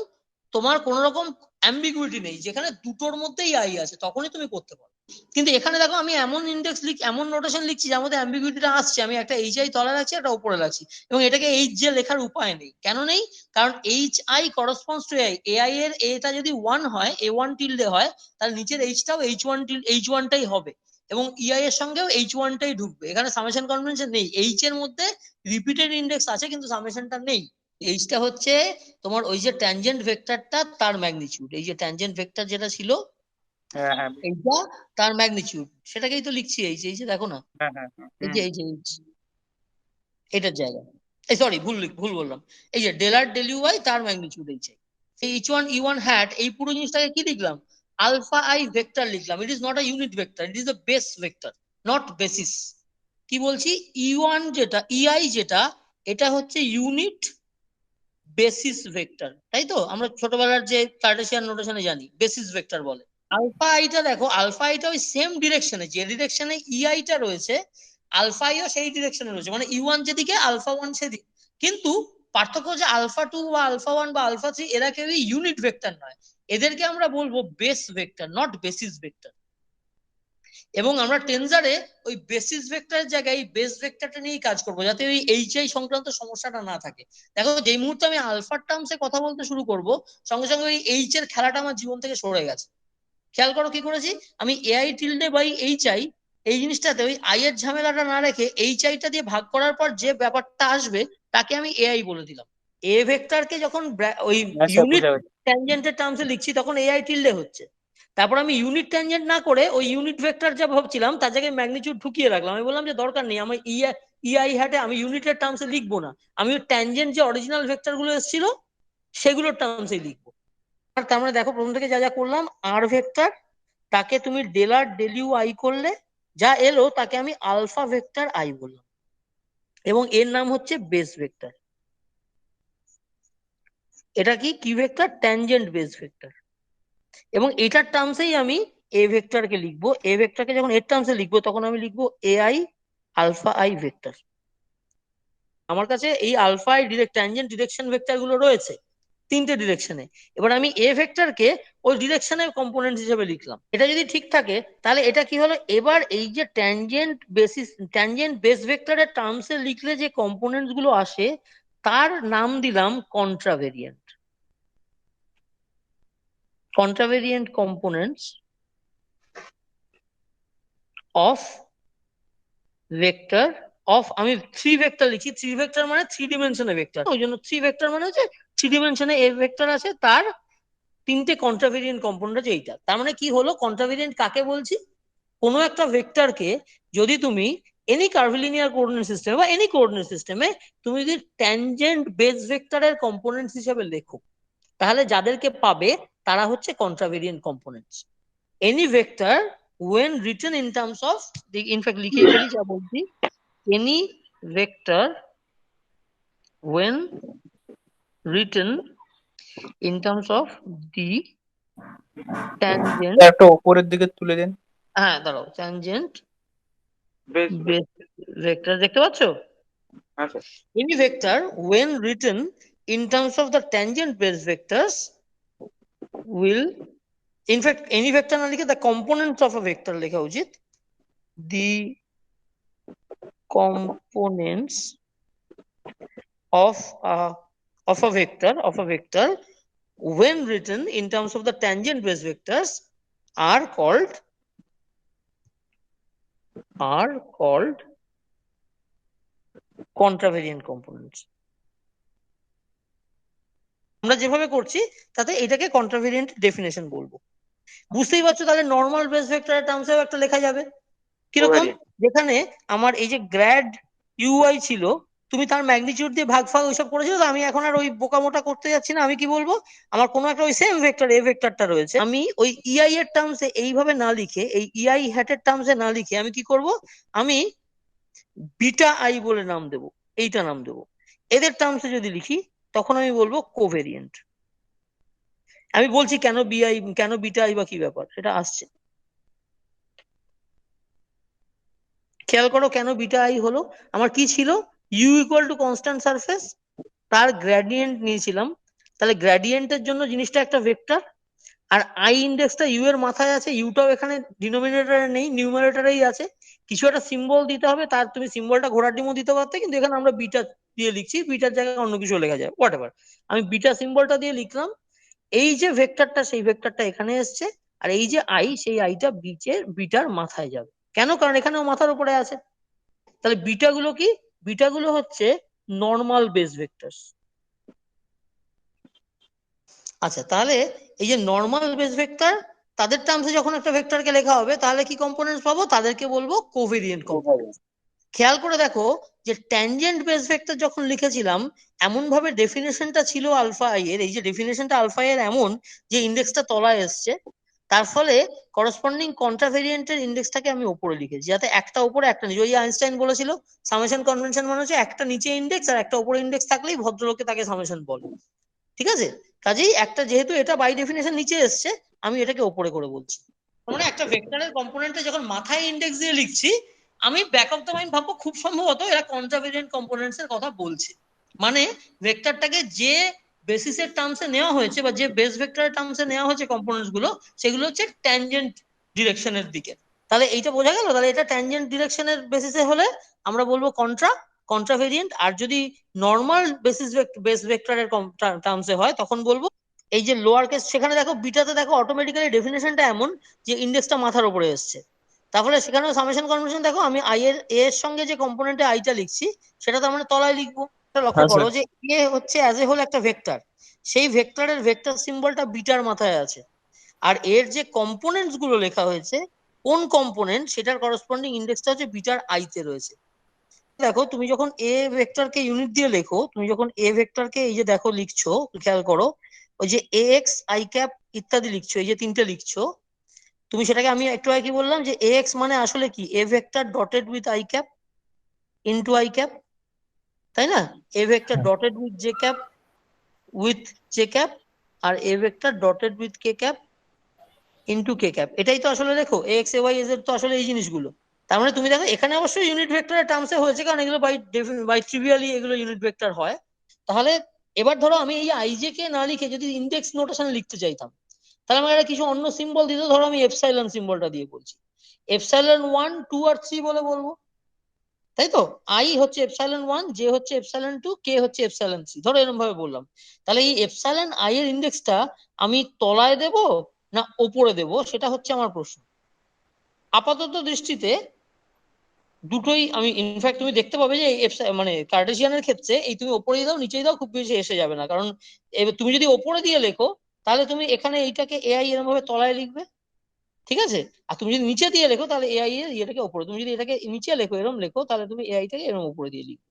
তোমার কোন রকম অ্যাম্বিগুইটি নেই, যেখানে দুটোর মধ্যেই আই আছে, তখনই তুমি করতে পারো। কিন্তু এখানে দেখো, আমি এমন এমন নোটেশন লিখছি যার মধ্যে অ্যাম্বিগুইটিটা আসছে। আমি একটা HI তলায় রাখছি, একটা উপরে রাখছি, এবং এটাকে HJ লেখার উপায় নেই। কেন নেই? কারণ HI করসপন্ডস টু AI। AI এর এটা যদি 1 হয়, A1 টিল্ডে হয়, তাহলে নিচের H-টাও H1 টাই হবে, এবং EI এর সঙ্গেও H1 টাই ঢুকবে। এখানে সামেশন কনভেনশন নেই। H এর মধ্যে রিপিটেড ইন্ডেক্স আছে, কিন্তু সামেশনটা নেই। H-টা হচ্ছে তোমার ওই যে ট্যানজেন্ট ভেক্টরটা, তার ম্যাগনিটিউড। এই যে ট্যানজেন্ট ভেক্টর যেটা ছিল, হ্যাঁ হ্যাঁ এইটা তার ম্যাগনিটিউড, সেটাকেই তো লিখছি এই যে দেখো না, হ্যাঁ হ্যাঁ এই যে এটার জায়গা, এই সরি ভুল বললাম। এই যে ডেল আর ডেল ইউ তার ম্যাগনিটিউড H1E1 হ্যাট, এই পুরো জিনিসটাকে কি লিখলাম? আলফা আই ভেক্টর লিখলাম। It is not a unit vector, it is a base vector, not basis. কি বলছি? E1 যেটা, EI যেটা, এটা হচ্ছে ইউনিট বেসিস ভেক্টর, তাই তো? আমরা ছোটবেলার যে কার্টেসিয়ান নোটেশনে জানি বেসিস ভেক্টর বলে। আলফা আইটা দেখো, আলফা আইটা ওই সেম ডিরেকশনে, যে ডিরেকশনে ইআইটা রয়েছে, আলফা আইও সেই ডিরেকশনে রয়েছে, মানে E1 যেদিকে আলফা 1 সেদিকে। কিন্তু পার্থক্য হচ্ছে আলফা 2 বা আলফা 1 বা আলফা 3 এরা কেউই ইউনিট ভেক্টর নয়। এদেরকে আমরা বলবো base vector, not basis vector. এবং আমরা টেনজারে ওই বেসিস ভেক্টরের জায়গায় বেস ভেক্টরটা নিয়েই কাজ করবো, যাতে ওই HI সংক্রান্ত সমস্যাটা না থাকে। দেখো, যেই মুহূর্তে আমি আলফার টার্মসে কথা বলতে শুরু করব, সঙ্গে সঙ্গে ওই H এর খেলাটা আমার জীবন থেকে সরে গেছে। খেয়াল করো কি করেছি আমি, AI টিল্ডে বাই HI, এই জিনিসটাতে ওই আই এর ঝামেলাটা না রেখে HI-টা দিয়ে ভাগ করার পর যে ব্যাপারটা আসবে, তাকে আমি AI বলে দিলাম। এ ভেক্টরকে যখন ওই হ্যাঁ স্যার ইউনিট বুঝা গেছে। ট্যানজেন্টের টার্মসে লিখছি, তখন AI টিল্ডে হচ্ছে। তারপর আমি ইউনিট ট্যানজেন্ট না করে ওই ইউনিট ভেক্টর যা ভাবছিলাম তার জায়গায় ম্যাগনিটিউড ঢুকিয়ে রাখলাম। আমি বললাম যে দরকার নেই, আমি EI হ্যাটে আমি ইউনিটের টার্মসে লিখবো না, আমি ওই ট্যানজেন্ট যে অরিজিনাল ভেক্টর গুলো এসেছিল সেগুলোর টার্মসে লিখবো। আর তার মানে দেখো, প্রথম থেকে যা যা করলাম, আর ভেক্টর, তাকে তুমি del R del you i করলে যা এলো তাকে আমি আলফা ভেক্টর আই বললাম, এবং এর নাম হচ্ছে বেস ভেক্টর। এটা কি ভেক্টর? Tangent base vector. এবং এটার টার্মসেই আমি এ ভেক্টরকে লিখবো। এ ভেক্টরকে যখন এর টার্মসে লিখবো, তখন আমি লিখবো AI আলফা আই ভেক্টর। আমার কাছে এই alpha i tangent direction vector গুলো রয়েছে, তিনটে ডিরেকশনে। এবার আমি এ ভেক্টরকে ওই ডিরেকশনের কম্পোনেন্ট হিসেবে লিখলাম। এটা যদি ঠিক থাকে তাহলে এটা কি হলো, এবার এই যে ট্যানজেন্ট বেস ভেক্টরের টার্মসে লিখলে যে কম্পোনেন্টস গুলো আসে তার নাম দিলাম কন্ট্রাভেরিয়েন্ট। কন্ট্রাভেরিয়েন্ট কম্পোনেন্টস অফ ভেক্টর অফ, আমি থ্রি ভেক্টর লিখি, থ্রি ভেক্টর মানে থ্রি ডিমেনশনে ভেক্টর, ওই জন্য থ্রি ভেক্টর মানে হচ্ছে থ্রি ডিমেনশনে এ ভেক্টর আছে, তার তিনটে কন্ট্রাভেরিয়েন্ট কম্পোনেন্ট আছে এইটা। তার মানে কি হলো, কন্ট্রাভেরিয়েন্ট কাকে বলছি, কোনো একটা ভেক্টরকে যদি তুমি এনি কার্ভিলিনিয়ার কোঅর্ডিনেট সিস্টেমে বা এনি কোঅর্ডিনেট সিস্টেমে তুমি যদি ট্যানজেন্ট বেস ভেক্টরের কম্পোনেন্টস হিসেবে লেখো তাহলে যাদেরকে পাবে তারা হচ্ছে contravariant components. Any vector when written in terms of the, in fact লিখেই ফেলি যা বলছি, any vector when written in terms of the tangent, একটা উপরের দিকে তুলে দেন। হ্যাঁ দাঁড়াও, tangent বেশ base vector দেখতে পাচ্ছ? আচ্ছা, Any vector when written in terms of the tangent base vectors will, in fact any vector না লিখে the components of a vector লেখা উচিত, the components of a vector when written in terms of the tangent base vectors are called contravariant components. আমরা যেভাবে করছি তাতে এটাকে কন্ট্রাভেরিয়েন্ট definition বলবো। বুঝতেই পারছো, তাহলে নর্মাল বেস ভেক্টরের টার্মসেও একটা লেখা যাবে কিরকম, Covariant. যেখানে আমার এই যে গ্র্যাড ইউআই ছিল, তুমি তার ম্যাগনিটিউড দিয়ে ভাগ ওইসব করেছো, তো আমি এখন আর ওই বোকামোটা করতে যাচ্ছি না। আমি কি বলবো, আমার কোনো একটা ওই সেম ভেক্টর এ ভেক্টরটা রয়েছে, আমি ওই ইআই এর টার্মসে এইভাবে না লিখে, এই ইআই হ্যাটের টার্মসে না লিখে আমি কি করব, আমি বিটা আই বলে নাম দেব, এইটা নাম দেব। এদের টার্মসে যদি লিখি তখন আমি বলবো কোভেরিয়েন্ট। আমি বলছি কেন বিআই, কেন বিটা আই বা কি ব্যাপার সেটা আসছে। খেয়াল করো কেন বিটা আই হলো, আমার কি ছিল, u equal to constant surface, তার গ্রেডিয়েন্ট নিয়েছিলাম, তাহলে গ্রেডিয়েন্টের জন্য জিনিসটা একটা ভেক্টর, আর আই ইন্ডেক্সটা ইউ এর মাথায় আছে, ইউটাও এখানে ডিনোমিনেটরে নেই, নিউমারেটরেই আছে, কিছু একটা সিম্বল দিতে হবে, তার তুমি সিম্বলটা ঘোড়ার ডিমও দিতে পারতে, কিন্তু এখানে আমরা বিটা দিয়ে লিখছি, বিটার জায়গায় অন্য কিছু লেখা যায়, হোয়াট এভার, আমি বিটা সিম্বলটা দিয়ে লিখলাম। এই যে ভেক্টরটা সেই ভেক্টরটা এখানে এসছে, আর এই যে আই সেই আইটা বিটার মাথায় যাবে। কেন, কারণ এখানেও মাথার উপরে আছে। তাহলে বিটা গুলো কি, বিটা গুলো হচ্ছে নর্মাল বেস ভেক্টরস। আচ্ছা, তাহলে এই যে নর্মাল বেস ভেক্টর, তাদের টার্মসে যখন একটা ভেক্টরকে লেখা হবে তাহলে কি কম্পোনেন্টস পাবো, তাদেরকে বলবো কোভেরিয়েন্ট কম্পোনেন্টস। খেয়াল করে দেখো যে ট্যানজেন্ট বেস ভেক্টর যখন লিখেছিলাম এমন ভাবে ডেফিনেশনটা ছিল আলফা আই এর, এই যে ডেফিনেশনটা আলফা এর এমন যে ইন্ডেক্সটা তলায় এসছে, তার ফলে করসপন্ডিং কন্ট্রাভেরিয়েন্টের ইন্ডেক্সটাকে আমি উপরে লিখেছি, যাতে একটা উপরে একটা নিচে, ওই আইনস্টাইন বলেছিল সামেশন কনভেনশন মানে হচ্ছে একটা নিচে ইন্ডেক্স আর একটা উপরে ইন্ডেক্স থাকলেই ভদ্রলোকে তাকে সামেশন বলে, ঠিক আছে? কাজেই একটা, যেহেতু এটা বাই ডেফিনেশন নিচে এসছে আমি এটাকে উপরে করে বলছি। মানে একটা ভেক্টরের কম্পোনেন্টে যখন মাথায় ইন্ডেক্স দিয়ে লিখছি আমি ব্যাক অফ দ্য মাইন্ড ভাববো খুব সম্ভবত এরা কন্ট্রাভেরিয়েন্ট কম্পোনেন্টস এর কথা বলছে, মানে ভেক্টরটাকে যে বেসিসের টার্মসে নেওয়া হয়েছে বা যে বেস ভেক্টরের টার্মসে নেওয়া হয়েছে কম্পোনেন্টস গুলো, সেগুলো হচ্ছে ট্যানজেন্ট ডিরেকশনের দিকে। তাহলে এইটা বোঝা গেল, তাহলে এটা ট্যানজেন্ট ডিরেকশনের বেসিসে হলে আমরা বলবো কন্ট্রাভেরিয়েন্ট, আর যদি নর্মাল বেস ভেক্টরের টার্মসে হয় তখন বলবো এই যে লোয়ার কেস, সেখানে দেখো বিটাতে দেখো অটোমেটিক্যালি ডেফিনেশনটা এমন যে ইন্ডেক্সটা মাথার উপরে এসছে, তাহলে সেখানেও সামেশন কনভেনশন দেখো আমি আই এর এ এর সঙ্গে যে কম্পোনেন্টে আইটা লিখছি সেটা তো আমরা তলায় লিখবো। লক্ষ্য হ্যাঁ করো স্যার। যে এ হচ্ছে অ্যাজ এ হোল একটা ভেক্টর, সেই ভেক্টরের ভেক্টর সিম্বলটা বিটার মাথায় আছে, আর এর যে কম্পোনেন্টস গুলো লেখা হয়েছে কোন কম্পোনেন্ট সেটার করসপন্ডিং ইন্ডেক্সটা হচ্ছে বিটার আইতে রয়েছে। দেখো তুমি যখন এ ভেক্টরকে ইউনিট দিয়ে লেখো, তুমি যখন এ ভেক্টরকে এই যে দেখো লিখছো, খেয়াল করো ওই যে এ এক্স আই ক্যাপ ইত্যাদি লিখছো, এই যে তিনটে লিখছো, তুমি সেটাকে, আমি একটু আগে কি বললাম যে এ এক্স মানে আসলে কি, a vector dotted with i cap into i cap, তাই না? A vector dotted with j cap আর a vector dotted with k cap into k cap, এটাই তো আসলে দেখো এ এক্স এ ওয়াই এজ তো আসলে এই জিনিসগুলো। তার মানে তুমি দেখো এখানে অবশ্যই ইউনিট ভেক্টরের টার্মসে হয়েছে, কারণ এগুলো বাই ট্রিভিয়ালি এগুলো ইউনিট ভেক্টর হয়। তাহলে এবার ধরো আমি এই আইজে কে না লিখে যদি ইন্ডেক্স নোটেশন লিখতে চাইতাম, তাহলে আমাকে একটা কিছু অন্য সিম্বল দিত। ধরো আমি এপসাইলন সিম্বলটা দিয়ে বলছি, এপসাইলন 1, 2 আর 3 বলে বলবো, তাই তো? আই হচ্ছে এপসাইলন 1, জে হচ্ছে এপসাইলন 2, কে হচ্ছে এপসাইলন 3, ধরো এরকম ভাবে বললাম। তাহলে এই এপসাইলন আই এর ইন্ডেক্সটা আমি তলায় দেব না ওপরে দেব, সেটা হচ্ছে আমার প্রশ্ন। আপাতত দৃষ্টিতে দুটোই আমি, ইনফ্যাক্ট তুমি দেখতে পাবে যে মানে কার্টেসিয়ানের ক্ষেত্রে এই তুমি ওপরেই দাও নিচেই দাও খুব বেশি এসে যাবে না, কারণ এবার তুমি যদি ওপরে দিয়ে লেখো তাহলে তুমি এখানে এইটাকে এআই এরকম ভাবে তলায় লিখবে, ঠিক আছে? আর তুমি যদি নিচে দিয়ে লেখো তাহলে এআই এর ইয়েটাকে উপরে, তুমি যদি এটাকে নিচে লেখো এরকম লেখো তাহলে তুমি এআই টাকে এরকম উপরে দিয়ে লিখবে।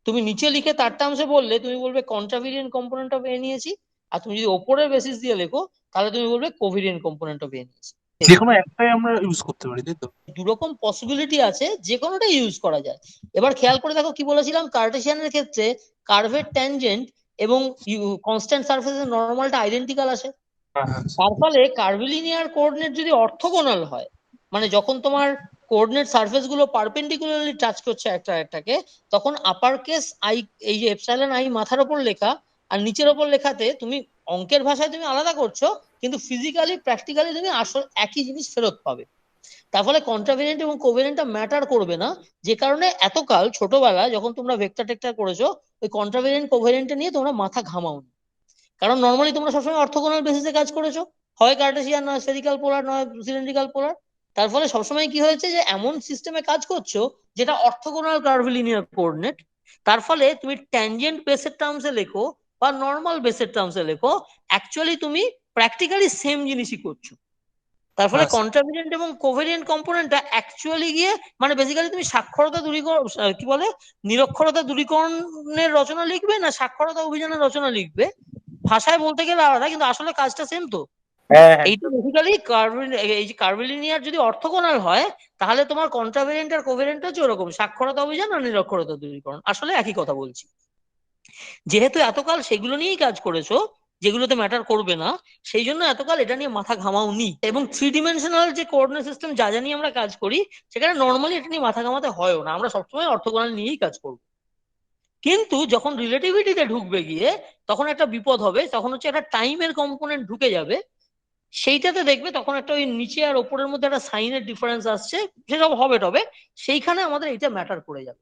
তুমি নিচে লিখে তার টার্মসে বললে তুমি বলবে কন্ট্রাভেরিয়েন্ট কম্পোনেন্ট অফ এ নিয়েছি, আর তুমি যদি ওপরের বেসিস দিয়ে লেখো তাহলে তুমি বলবে কোভেরিয়েন্ট কম্পোনেন্ট অফ এ নিয়েছি। যে কোনো একটাই আমরা ইউজ করতে পারি, তাই তো? দুরকম পসিবিলিটি আছে, যে কোনোটাই ইউজ করা যায়। এবার খেয়াল করে দেখো কি বলেছিলাম, কার্টেসিয়ানের ক্ষেত্রে কার্ভের ট্যানজেন্ট এবং কনস্ট্যান্ট সারফেসের নরমালটা আইডেন্টিক্যাল আসে। তার ফলে কার্ভিলিনিয়ার কোঅর্ডিনেট যদি অর্থোগোনাল হয়, মানে যখন তোমার কোঅর্ডিনেট সারফেস গুলো পারপেন্ডিকুলারলি টাচ করছে একটা একটাকে, তখন আপার কেস আই, এই যে এপসাইলন আই মাথার ওপর লেখা আর নিচের ওপর লেখাতে তুমি অঙ্কের ভাষায় তুমি আলাদা করছো, কিন্তু ফিজিক্যালি প্র্যাকটিক্যালি তুমি আসল একই জিনিস ফেরত পাবে। তার ফলে কন্ট্রাভেরিয়েন্ট এবং কোভেরিয়েন্টটা ম্যাটার করবে না, যে কারণে এতকাল ছোটবেলায় যখন তোমরা ভেক্টর টেক্টর করেছো ওই কন্ট্রাভেরিয়েন্ট কোভেরিয়েন্ট নিয়ে তোমরা মাথা ঘামাওনি, কারণ নর্মালি তোমরা সবসময় অর্থোগোনাল বেসিসে কাজ করেছো, হয় কার্টেসিয়ান নয় স্ফেরিক্যাল পোলার নয় সিলিন্ড্রিক্যাল পোলার। তার ফলে সবসময় কি হয়েছে যে এমন সিস্টেমে কাজ করছো যেটা অর্থোগোনাল কার্ভিলিনিয়ার কোঅর্ডিনেট। তার ফলে তুমি ট্যানজেন্ট বেসের টার্মসে লেখো বা নর্মাল বেসের টার্মসে লেখো, অ্যাকচুয়ালি তুমি প্র্যাকটিক্যালি সেম জিনিসই করছো। তার ফলে কন্ট্রাভেরিয়েন্ট এবং কোভেরিয়েন্ট কম্পোনেন্টটা অ্যাকচুয়ালি গিয়ে মানে বেসিক্যালি তুমি সাক্ষরতা দূরীকরণ, কি বলে, নিরক্ষরতা দূরীকরণের রচনা লিখবে না সাক্ষরতা অভিযানের রচনা লিখবে, ভাষায় বলতে গেলে আলাদা কিন্তু আসলে কাজটা সেম তো। হ্যাঁ হ্যাঁ এইটা বেসিক্যালি এই যে কার্ভিলিনিয়ার যদি অর্থোগোনাল হয় তাহলে তোমার কন্ট্রাভেরিয়েন্ট আর কোভেরিয়েন্ট হচ্ছে ওরকম সাক্ষরতা অভিযান আর নিরক্ষরতা দূরীকরণ, আসলে একই কথা বলছি। যেহেতু এতকাল সেগুলো নিয়েই কাজ করেছো যেগুলোতে ম্যাটার করবে না, সেই জন্য এতকাল এটা নিয়ে মাথা ঘামাওনি। এবং 3 ডিমেনশনাল যে কোঅর্ডিনেট সিস্টেম যা যা নিয়ে আমরা কাজ করি সেখানে নর্মালি এটা নিয়ে মাথা ঘামাতে হয়ও না, আমরা সবসময় অর্থোগোনাল নিয়েই কাজ করবো। কিন্তু যখন রিলেটিভিটিতে ঢুকবে গিয়ে তখন একটা বিপদ হবে, তখন হচ্ছে একটা টাইমের কম্পোনেন্ট ঢুকে যাবে, সেইটাতে দেখবে তখন একটা ওই নিচে আর ওপরের মধ্যে একটা সাইনের ডিফারেন্স আসছে, সেসব হবে, তবে সেইখানে আমাদের এটা ম্যাটার করে যাবে।